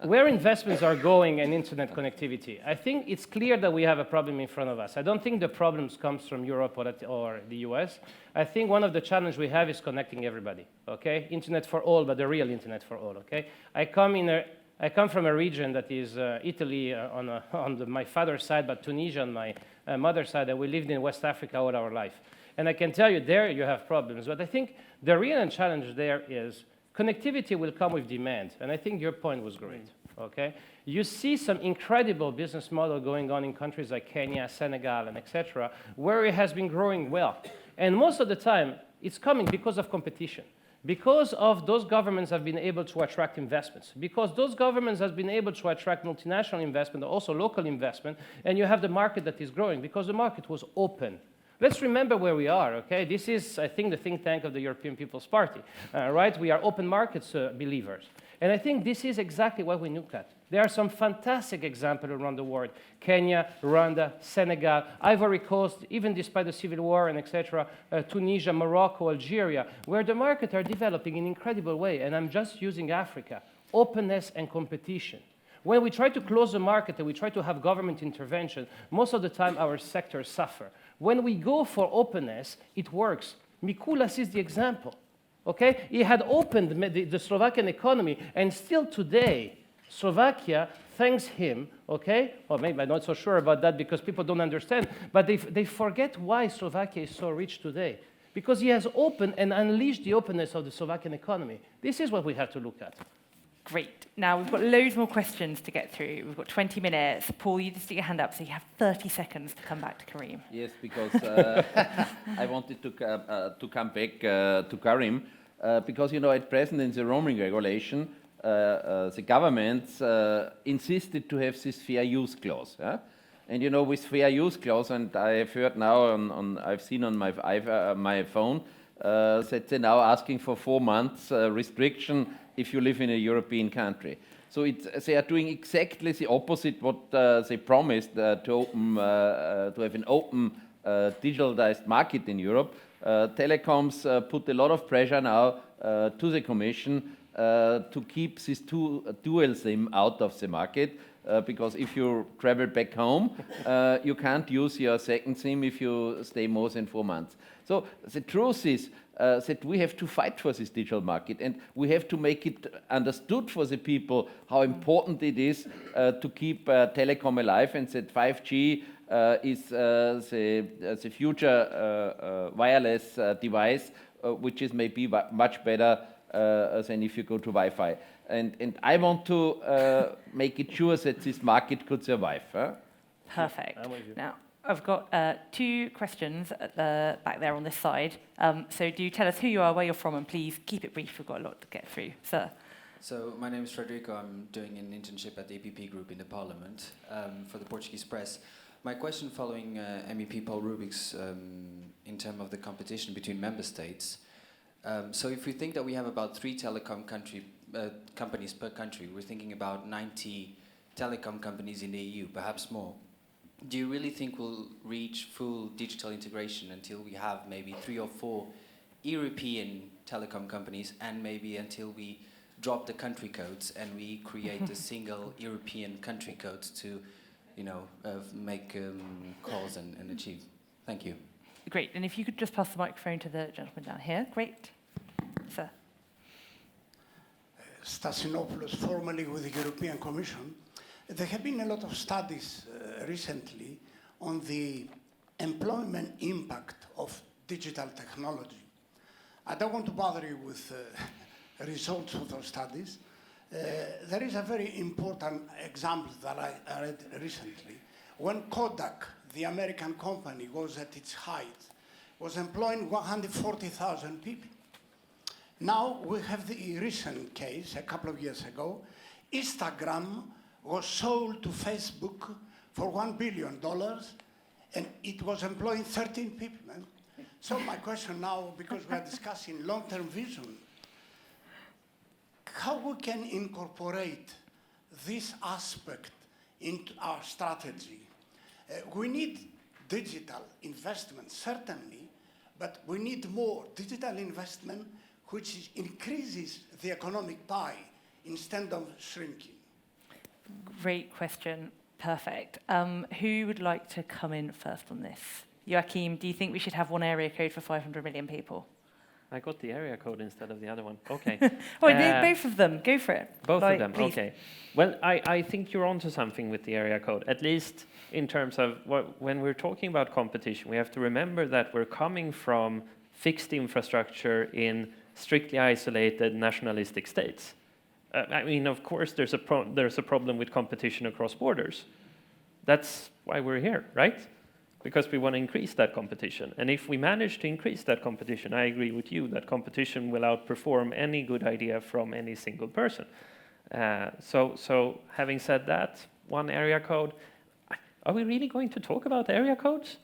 [SPEAKER 5] where investments are going and internet connectivity, I think it's clear that we have a problem in front of us. I don't think the problems comes from Europe or the US. I think one of the challenges we have is connecting everybody, okay? Internet for all, but the real internet for all, okay? I come from a region that is Italy on my father's side, but Tunisia on my mother's side, and we lived in West Africa all our life. And I can tell you there you have problems, but I think the real challenge there is connectivity will come with demand, and I think your point was great, okay? You see some incredible business model going on in countries like Kenya, Senegal, and etc., where it has been growing well. And most of the time, it's coming because of competition, because of those governments have been able to attract investments, because those governments have been able to attract multinational investment, also local investment, and you have the market that is growing because the market was open. Let's remember where we are, okay? This is, I think, the think tank of the European People's Party, right? We are open markets believers. And I think this is exactly what we look at. There are some fantastic examples around the world. Kenya, Rwanda, Senegal, Ivory Coast, even despite the civil war and etc., Tunisia, Morocco, Algeria, where the markets are developing in an incredible way. And I'm just using Africa. Openness and competition. When we try to close the market and we try to have government intervention, most of the time our sectors suffer. When we go for openness, it works. Mikulas is the example. Okay? He had opened the Slovakian economy, and still today, Slovakia thanks him, okay? Or maybe I'm not so sure about that because people don't understand, but they forget why Slovakia is so rich today. Because he has opened and unleashed the openness of the Slovakian economy. This is what we have to look at.
[SPEAKER 1] Great. Now, we've got loads more questions to get through. We've got 20 minutes. Paul, you just stick your hand up, so you have 30 seconds to come back to Karim.
[SPEAKER 4] Yes, because I wanted to come back to Karim, because, you know, at present in the roaming regulation, the governments insisted to have this fair use clause. Yeah? And, you know, with fair use clause, and I have heard now, I've seen on my phone, that they're now asking for 4 months restriction if you live in a European country. So they are doing exactly the opposite what they promised to have an open digitalized market in Europe. Telecoms put a lot of pressure now to the Commission to keep this dual SIM out of the market, because if you travel back home, you can't use your second SIM if you stay more than 4 months. So the truth is that we have to fight for this digital market, and we have to make it understood for the people how important it is to keep telecom alive, and that 5G is the future wireless device, which is maybe much better than if you go to Wi-Fi. And I want to make it sure that this market could survive. Huh?
[SPEAKER 1] Perfect. Now, I've got 2 questions at the back there on this side. So do tell us who you are, where you're from, and please keep it brief. We've got a lot to get through. Sir.
[SPEAKER 9] So my name is Frederico. I'm doing an internship at the APP group in the Parliament for the Portuguese press. My question following MEP Paul Rübig's in terms of the competition between member states. So if we think that we have about 3 telecom companies per country, we're thinking about 90 telecom companies in the EU, perhaps more. Do you really think we'll reach full digital integration until we have maybe 3 or 4 European telecom companies, and maybe until we drop the country codes and we create a single European country codes to, you know, make calls and achieve? Thank you.
[SPEAKER 1] Great. And if you could just pass the microphone to the gentleman down here. Great. Sir.
[SPEAKER 10] Stasinopoulos, formerly with the European Commission. There have been a lot of studies recently on the employment impact of digital technology. I don't want to bother you with results of those studies. There is a very important example that I read recently. When Kodak, the American company, was at its height, was employing 140,000 people. Now we have the recent case, a couple of years ago. Instagram was sold to Facebook for $1 billion, and it was employing 13 people. So my question now, because we are discussing long-term vision, how we can incorporate this aspect into our strategy? We need digital investment, certainly, but we need more digital investment which increases the economic pie instead of shrinking.
[SPEAKER 1] Great question. Perfect. Who would like to come in first on this? Joakim, do you think we should have one area code for 500 million people?
[SPEAKER 6] I got the area code instead of the other one. Okay.
[SPEAKER 1] Both of them. Go for it.
[SPEAKER 6] Both of them.
[SPEAKER 1] Please.
[SPEAKER 6] Okay. Well, I think you're onto something with the area code, at least in terms of when we're talking about competition, we have to remember that we're coming from fixed infrastructure in strictly isolated nationalistic states. I mean, of course, there's a problem with competition across borders. That's why we're here, right? Because we want to increase that competition. And if we manage to increase that competition, I agree with you that competition will outperform any good idea from any single person. So having said that, one area code, are we really going to talk about area codes?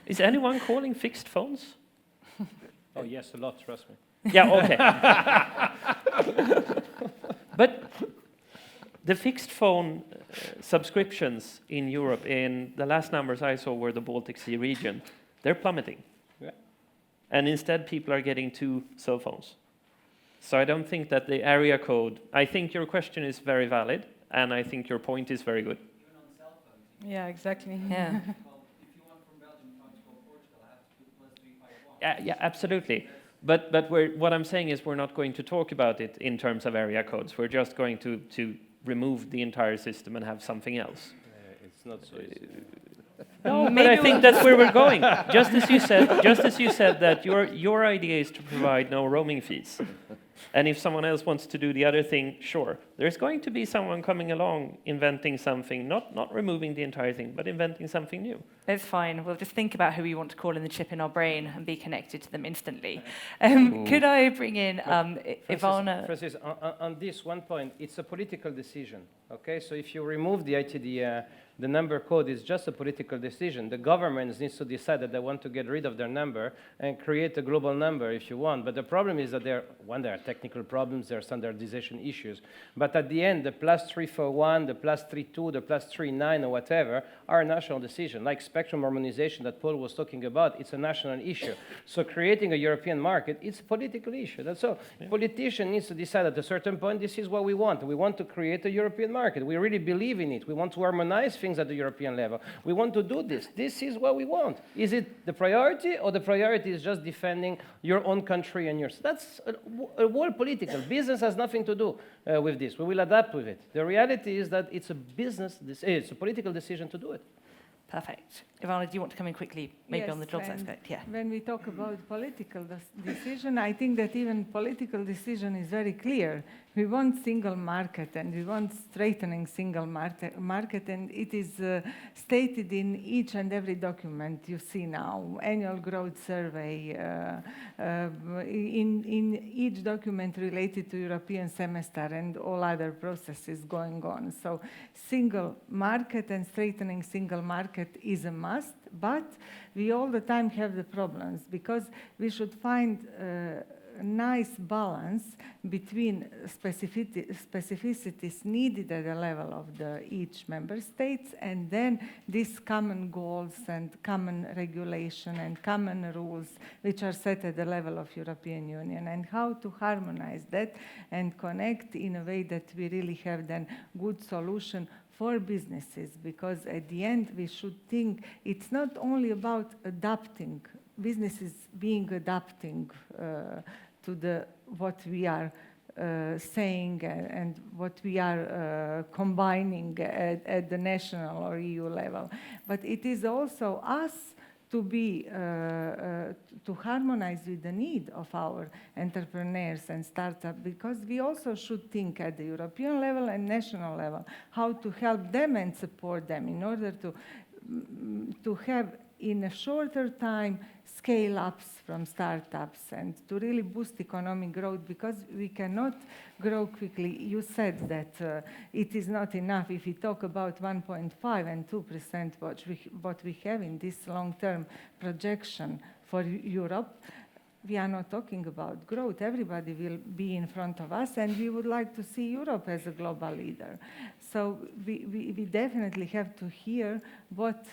[SPEAKER 6] Is anyone calling fixed phones?
[SPEAKER 5] Oh, yes, a lot, trust me.
[SPEAKER 6] Yeah, okay. But the fixed phone subscriptions in Europe, in the last numbers I saw were the Baltic Sea region, they're plummeting.
[SPEAKER 5] Yeah.
[SPEAKER 6] And instead, people are getting 2 cell phones. So I don't think that the area code, I think your question is very valid, and I think your point is very good.
[SPEAKER 11] Even on cell phones.
[SPEAKER 2] Yeah, exactly.
[SPEAKER 1] Yeah.
[SPEAKER 11] Well, if you want from Belgium to go to Portugal, I have to do +351.
[SPEAKER 6] Yeah, absolutely. But what I'm saying is we're not going to talk about it in terms of area codes. We're just going to remove the entire system and have something else.
[SPEAKER 5] It's not so easy.
[SPEAKER 6] No, but I think that's where we're going. Just as you said that your idea is to provide no roaming fees. And if someone else wants to do the other thing, sure. There's going to be someone coming along inventing something, not removing the entire thing, but inventing something new.
[SPEAKER 1] It's fine. We'll just think about who we want to call in the chip in our brain and be connected to them instantly. Could I bring in Ivana?
[SPEAKER 5] Francis, on this one point, it's a political decision. Okay, so if you remove the number code, is just a political decision. The governments needs to decide that they want to get rid of their number and create a global number if you want. But the problem is that there are technical problems, there are standardization issues. But at the end, the +341, the +32, the +39 or whatever are a national decision. Like spectrum harmonization that Paul was talking about, it's a national issue. So creating a European market, it's a political issue. That's all. Yeah. Politician needs to decide at a certain point, this is what we want. We want to create a European market. We really believe in it. We want to harmonize things at the European level. We want to do this. This is what we want. Is it the priority, or the priority is just defending your own country and yours? That's a whole political. Business has nothing to do with this. We will adapt with it. The reality is that it's a political decision to do it.
[SPEAKER 1] Perfect. Ivana, do you want to come in quickly, maybe on the jobs aspect? Yeah.
[SPEAKER 3] When we talk about political decision, I think that even political decision is very clear. We want single market, and we want strengthening single market, and it is stated in each and every document you see now, annual growth survey, in each document related to European semester and all other processes going on. So single market and strengthening single market is a must, but we all the time have the problems because we should find a nice balance between specificities needed at the level of each member states, and then these common goals and common regulation and common rules which are set at the level of European Union, and how to harmonize that and connect in a way that we really have then good solution for businesses, because at the end we should think it's not only about adapting, businesses being adapting to what we are saying and what we are combining at the national or EU level. But it is also us to be to harmonize with the need of our entrepreneurs and startups, because we also should think at the European level and national level how to help them and support them in order to have in a shorter time scale-ups from startups and to really boost economic growth, because we cannot grow quickly. You said that it is not enough if we talk about 1.5 and 2% what we have in this long-term projection for Europe. We are not talking about growth. Everybody will be in front of us, and we would like to see Europe as a global leader. So we definitely have to hear what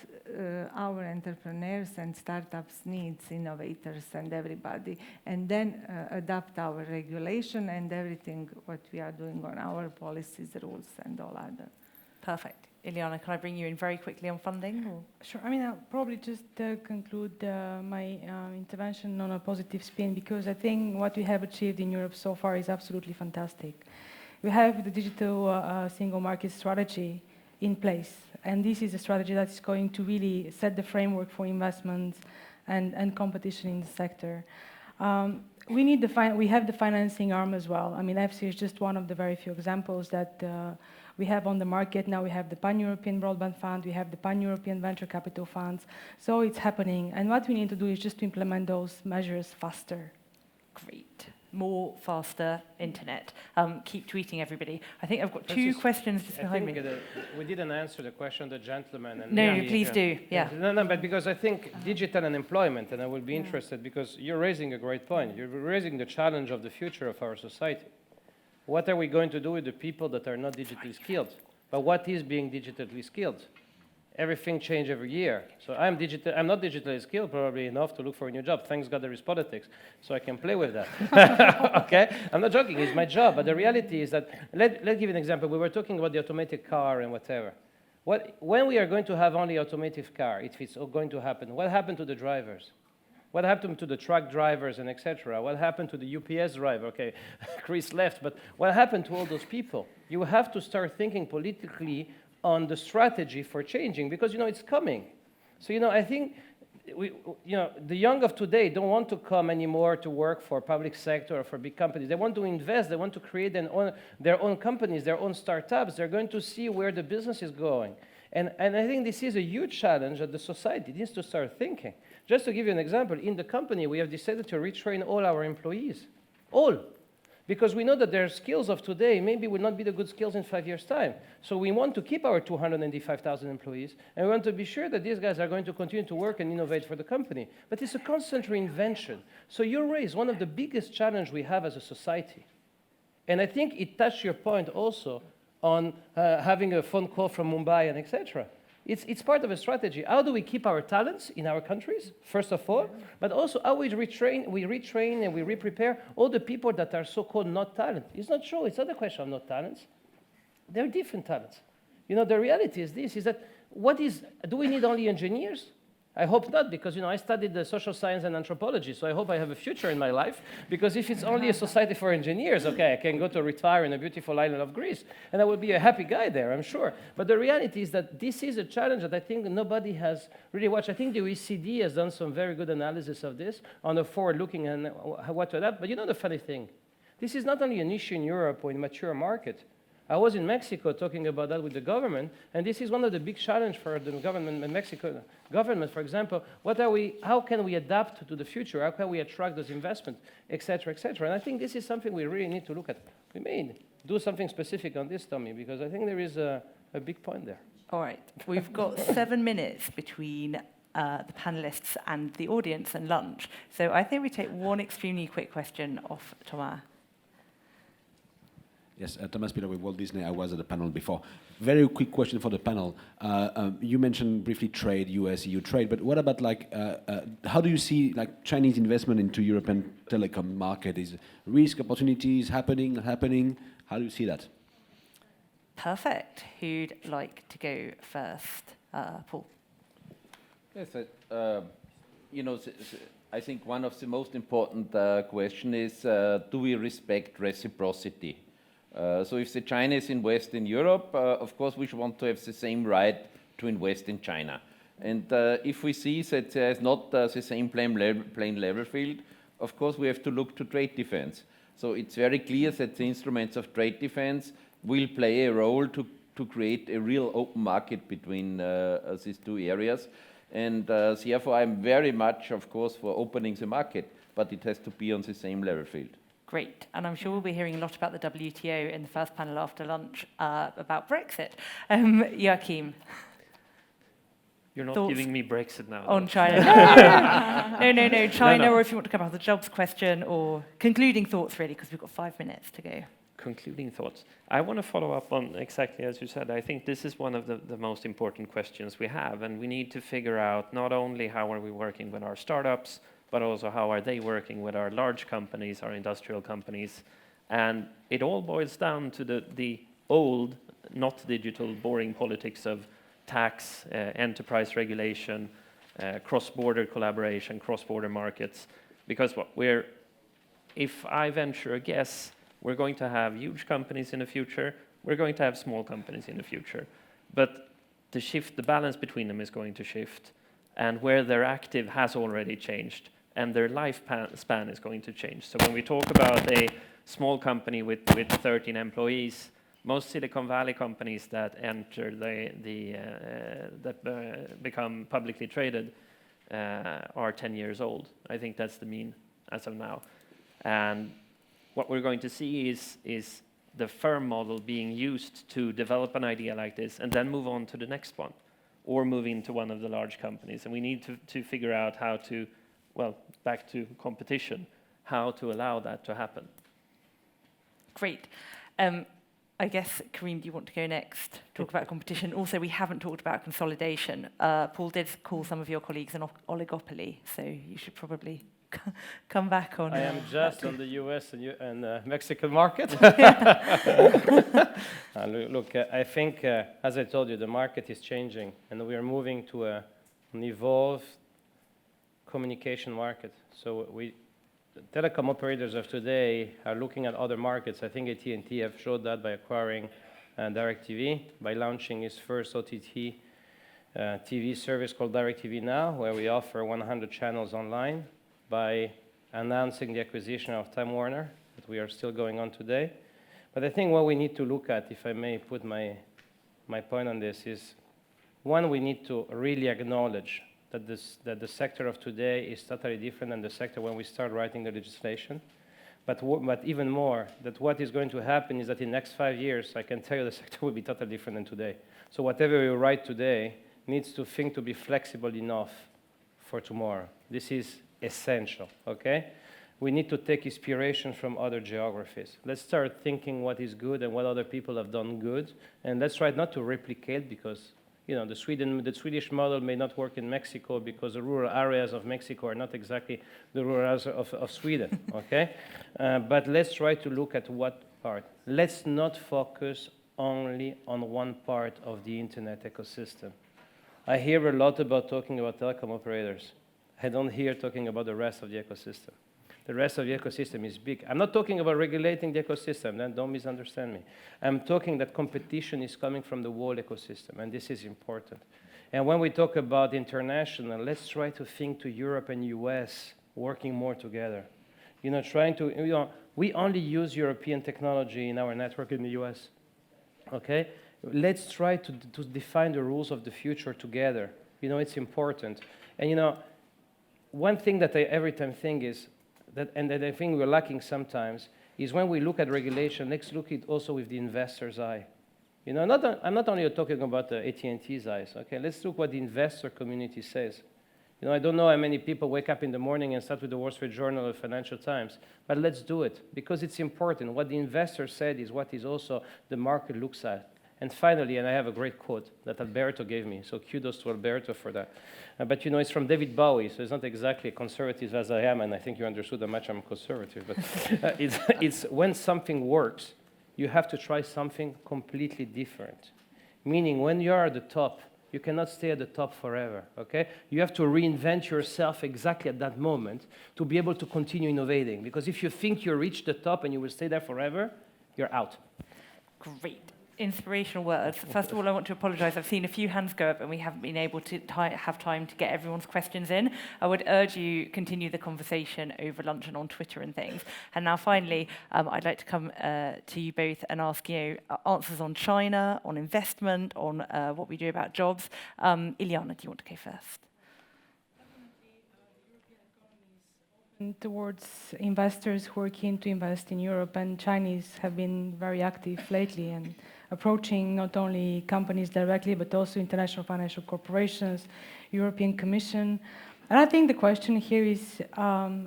[SPEAKER 3] our entrepreneurs and startups needs, innovators and everybody, and then adapt our regulation and everything what we are doing on our policies, rules, and all other.
[SPEAKER 1] Perfect. Iliyana, can I bring you in very quickly on funding? Or?
[SPEAKER 2] Sure. I mean, I'll probably just conclude my intervention on a positive spin, because I think what we have achieved in Europe so far is absolutely fantastic. We have the digital single market strategy in place, and this is a strategy that is going to really set the framework for investments and competition in the sector. We have the financing arm as well. I mean, EFSI is just one of the very few examples that we have on the market. Now we have the Pan-European Broadband Fund, we have the Pan-European Venture Capital Funds. So it's happening. And what we need to do is just to implement those measures faster.
[SPEAKER 1] Great. More, faster internet. Keep tweeting, everybody. I think I've got two questions just behind me.
[SPEAKER 5] We didn't answer the question of the gentleman. And
[SPEAKER 1] no, please do. Yeah.
[SPEAKER 5] No, but because I think digital and employment, and I will be interested, because you're raising a great point. You're raising the challenge of the future of our society. What are we going to do with the people that are not digitally skilled? But what is being digitally skilled? Everything changes every year. So I'm not digitally skilled probably enough to look for a new job. Thanks God there is politics, so I can play with that. Okay? I'm not joking, it's my job. But the reality is that, let's give you an example. We were talking about the automated car and whatever. When we are going to have only automated car, if it's going to happen, what happened to the drivers? What happened to the truck drivers and etc.? What happened to the UPS driver? Okay, Chris left, but what happened to all those people? You have to start thinking politically on the strategy for changing, because it's coming. So I think the young of today don't want to come anymore to work for public sector or for big companies. They want to invest. They want to create their own companies, their own startups. They're going to see where the business is going. And I think this is a huge challenge that the society needs to start thinking. Just to give you an example, in the company, we have decided to retrain all our employees. All. Because we know that their skills of today maybe will not be the good skills in 5 years' time. So we want to keep our 295,000 employees, and we want to be sure that these guys are going to continue to work and innovate for the company. But it's a constant reinvention. So you raise one of the biggest challenges we have as a society. And I think it touched your point also on having a phone call from Mumbai and etc. It's part of a strategy. How do we keep our talents in our countries, first of all, but also how we retrain and we re-prepare all the people that are so-called not talent. It's not true. It's not a question of not talents. They're different talents. The reality is this, is that do we need only engineers? I hope not, because I studied the social science and anthropology, so I hope I have a future in my life, because if it's only a society for engineers, okay, I can go to retire in a beautiful island of Greece, and I will be a happy guy there, I'm sure. But the reality is that this is a challenge that I think nobody has really watched. I think the OECD has done some very good analysis of this on the forward-looking and what to adapt. But the funny thing, this is not only an issue in Europe or in mature market. I was in Mexico talking about that with the government, and this is one of the big challenges for the government, the Mexican government, for example. How can we adapt to the future? How can we attract those investments, et cetera, et cetera? And I think this is something we really need to look at. We may do something specific on this, Tommy, because I think there is a big point there.
[SPEAKER 1] All right. We've got 7 minutes between the panelists and the audience and lunch. So I think we take one extremely quick question off Thomas.
[SPEAKER 12] Yes, Thomas Peter with Walt Disney. I was at the panel before. Very quick question for the panel. You mentioned briefly trade, US-EU trade, but what about how do you see Chinese investment into European telecom market? Is risk, opportunities happening, not happening? How do you see that?
[SPEAKER 1] Perfect. Who'd like to go first? Paul.
[SPEAKER 4] Yes, I think one of the most important questions is, do we respect reciprocity? So if the Chinese invest in Europe, of course we should want to have the same right to invest in China. And if we see that there is not the same plain level field, of course we have to look to trade defense. So it's very clear that the instruments of trade defense will play a role to create a real open market between these two areas. And therefore I'm very much, of course, for opening the market, but it has to be on the same level field.
[SPEAKER 1] Great. And I'm sure we'll be hearing a lot about the WTO in the first panel after lunch about Brexit. Joakim.
[SPEAKER 6] You're not
[SPEAKER 1] thoughts
[SPEAKER 6] giving me Brexit now.
[SPEAKER 1] on
[SPEAKER 6] though.
[SPEAKER 1] China? No, China,
[SPEAKER 6] No.
[SPEAKER 1] or if you want to come about the jobs question, or concluding thoughts, really, because we've got 5 minutes to go.
[SPEAKER 6] Concluding thoughts. I want to follow up on exactly as you said. I think this is one of the most important questions we have, and we need to figure out not only how are we working with our startups, but also how are they working with our large companies, our industrial companies. And it all boils down to the old, not digital, boring politics of tax, enterprise regulation, cross-border collaboration, cross-border markets. Because if I venture a guess, we're going to have huge companies in the future, we're going to have small companies in the future. But the balance between them is going to shift, and where they're active has already changed, and their lifespan is going to change. So when we talk about a small company with 13 employees, most Silicon Valley companies that enter that become publicly traded are 10 years old. I think that's the mean as of now. And what we're going to see is the firm model being used to develop an idea like this and then move on to the next one, or move into one of the large companies. And we need to figure out how to, well, back to competition, how to allow that to happen.
[SPEAKER 1] Great. I guess, Karim, do you want to go next? Talk about competition. Also, we haven't talked about consolidation. Paul did call some of your colleagues an oligopoly, so you should probably come back on.
[SPEAKER 5] I am just on the US and Mexican market. Look, I think, as I told you, the market is changing, and we are moving to an evolved communication market. So the telecom operators of today are looking at other markets. I think AT&T have showed that by acquiring DirecTV, by launching its first OTT TV service called DirecTV Now, where we offer 100 channels online, by announcing the acquisition of Time Warner, that we are still going on today. But I think what we need to look at, if I may put my point on this, is one, we need to really acknowledge that the sector of today is totally different than the sector when we start writing the legislation. But even more, that what is going to happen is that in the next 5 years, I can tell you the sector will be totally different than today. So whatever we write today needs to think to be flexible enough for tomorrow. This is essential, okay? We need to take inspiration from other geographies. Let's start thinking what is good and what other people have done good, and let's try not to replicate, because the Swedish model may not work in Mexico because the rural areas of Mexico are not exactly the rural areas of Sweden, okay? But let's try to look at what part. Let's not focus only on one part of the internet ecosystem. I hear a lot about talking about telecom operators. I don't hear talking about the rest of the ecosystem. The rest of the ecosystem is big. I'm not talking about regulating the ecosystem, then don't misunderstand me. I'm talking that competition is coming from the whole ecosystem, and this is important. And when we talk about international, let's try to think to Europe and US working more together. We only use European technology in our network in the US, okay? Let's try to define the rules of the future together. It's important. And one thing that I every time think is, that I think we're lacking sometimes, is when we look at regulation, let's look at it also with the investor's eye. I'm not only talking about the AT&T's eyes, okay? Let's look what the investor community says. I don't know how many people wake up in the morning and start with the Wall Street Journal or Financial Times, but let's do it, because it's important. What the investor said is what is also the market looks at. And finally, and I have a great quote that Alberto gave me, so kudos to Alberto for that. But it's from David Bowie, so it's not exactly conservative as I am, and I think you understood how much I'm conservative. But it's when something works, you have to try something completely different. Meaning, when you are at the top, you cannot stay at the top forever, okay? You have to reinvent yourself exactly at that moment to be able to continue innovating. Because if you think you reached the top and you will stay there forever, you're out.
[SPEAKER 1] Great. Inspirational words. First of all, I want to apologise. I've seen a few hands go up and we haven't been able to have time to get everyone's questions in. I would urge you continue the conversation over lunch and on Twitter and things. And now finally, I'd like to come to you both and ask you answers on China, on investment, on what we do about jobs. Iliyana, do you want to go first?
[SPEAKER 2] Towards investors who are keen to invest in Europe, and Chinese have been very active lately, and approaching not only companies directly, but also international financial corporations, European Commission. And I think the question here is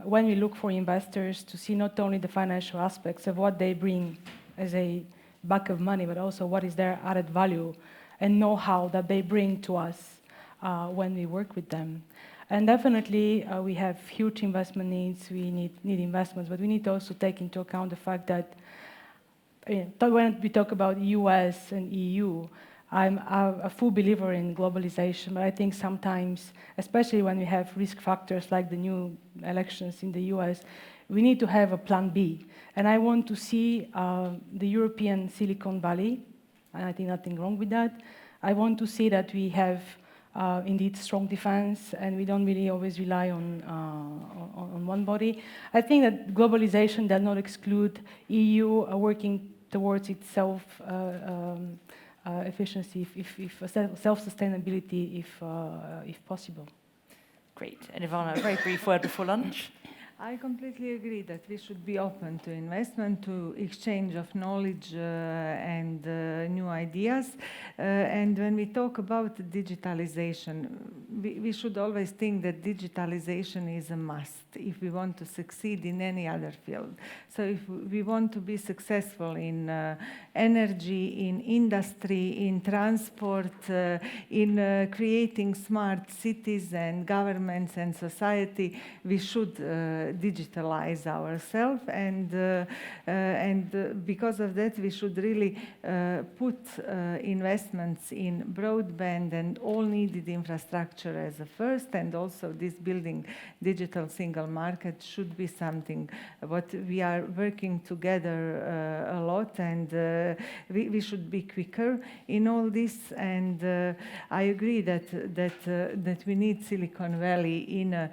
[SPEAKER 2] when we look for investors to see not only the financial aspects of what they bring as a buck of money, but also what is their added value and know-how that they bring to us when we work with them. And definitely we have huge investment needs, we need investments, but we need to also take into account the fact that when we talk about US and EU, I'm a full believer in globalization, but I think sometimes, especially when we have risk factors like the new elections in the US, we need to have a plan B. And I want to see the European Silicon Valley, and I think nothing wrong with that. I want to see that we have indeed strong defense, and we don't really always rely on one body. I think that globalization does not exclude EU working towards its efficiency, self-sustainability, if possible.
[SPEAKER 1] Great. And Ivana, a very brief word before lunch.
[SPEAKER 3] I completely agree that we should be open to investment, to exchange of knowledge and new ideas. And when we talk about digitalization, we should always think that digitalization is a must if we want to succeed in any other field. So if we want to be successful in energy, in industry, in transport, in creating smart cities and governments and society, we should digitalize ourselves, and because of that we should really put investments in broadband and all needed infrastructure as a first, and also this building digital single market should be something what we are working together a lot, and we should be quicker in all this, and I agree that we need Silicon Valley in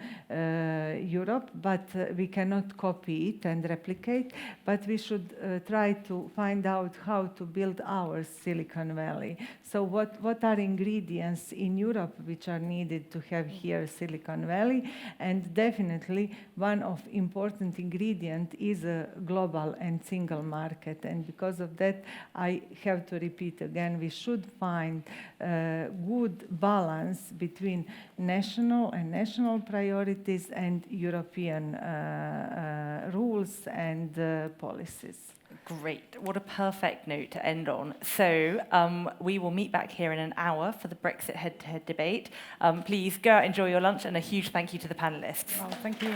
[SPEAKER 3] Europe, but we cannot copy it and replicate, but we should try to find out how to build our Silicon Valley. So what are ingredients in Europe which are needed to have here Silicon Valley? And definitely one of important ingredient is a global and single market. And because of that, I have to repeat again, we should find good balance between national priorities and European rules and policies.
[SPEAKER 1] Great. What a perfect note to end on. So we will meet back here in an hour for the Brexit head-to-head debate. Please go out, enjoy your lunch, and a huge thank you to the panelists.
[SPEAKER 2] Oh, thank you.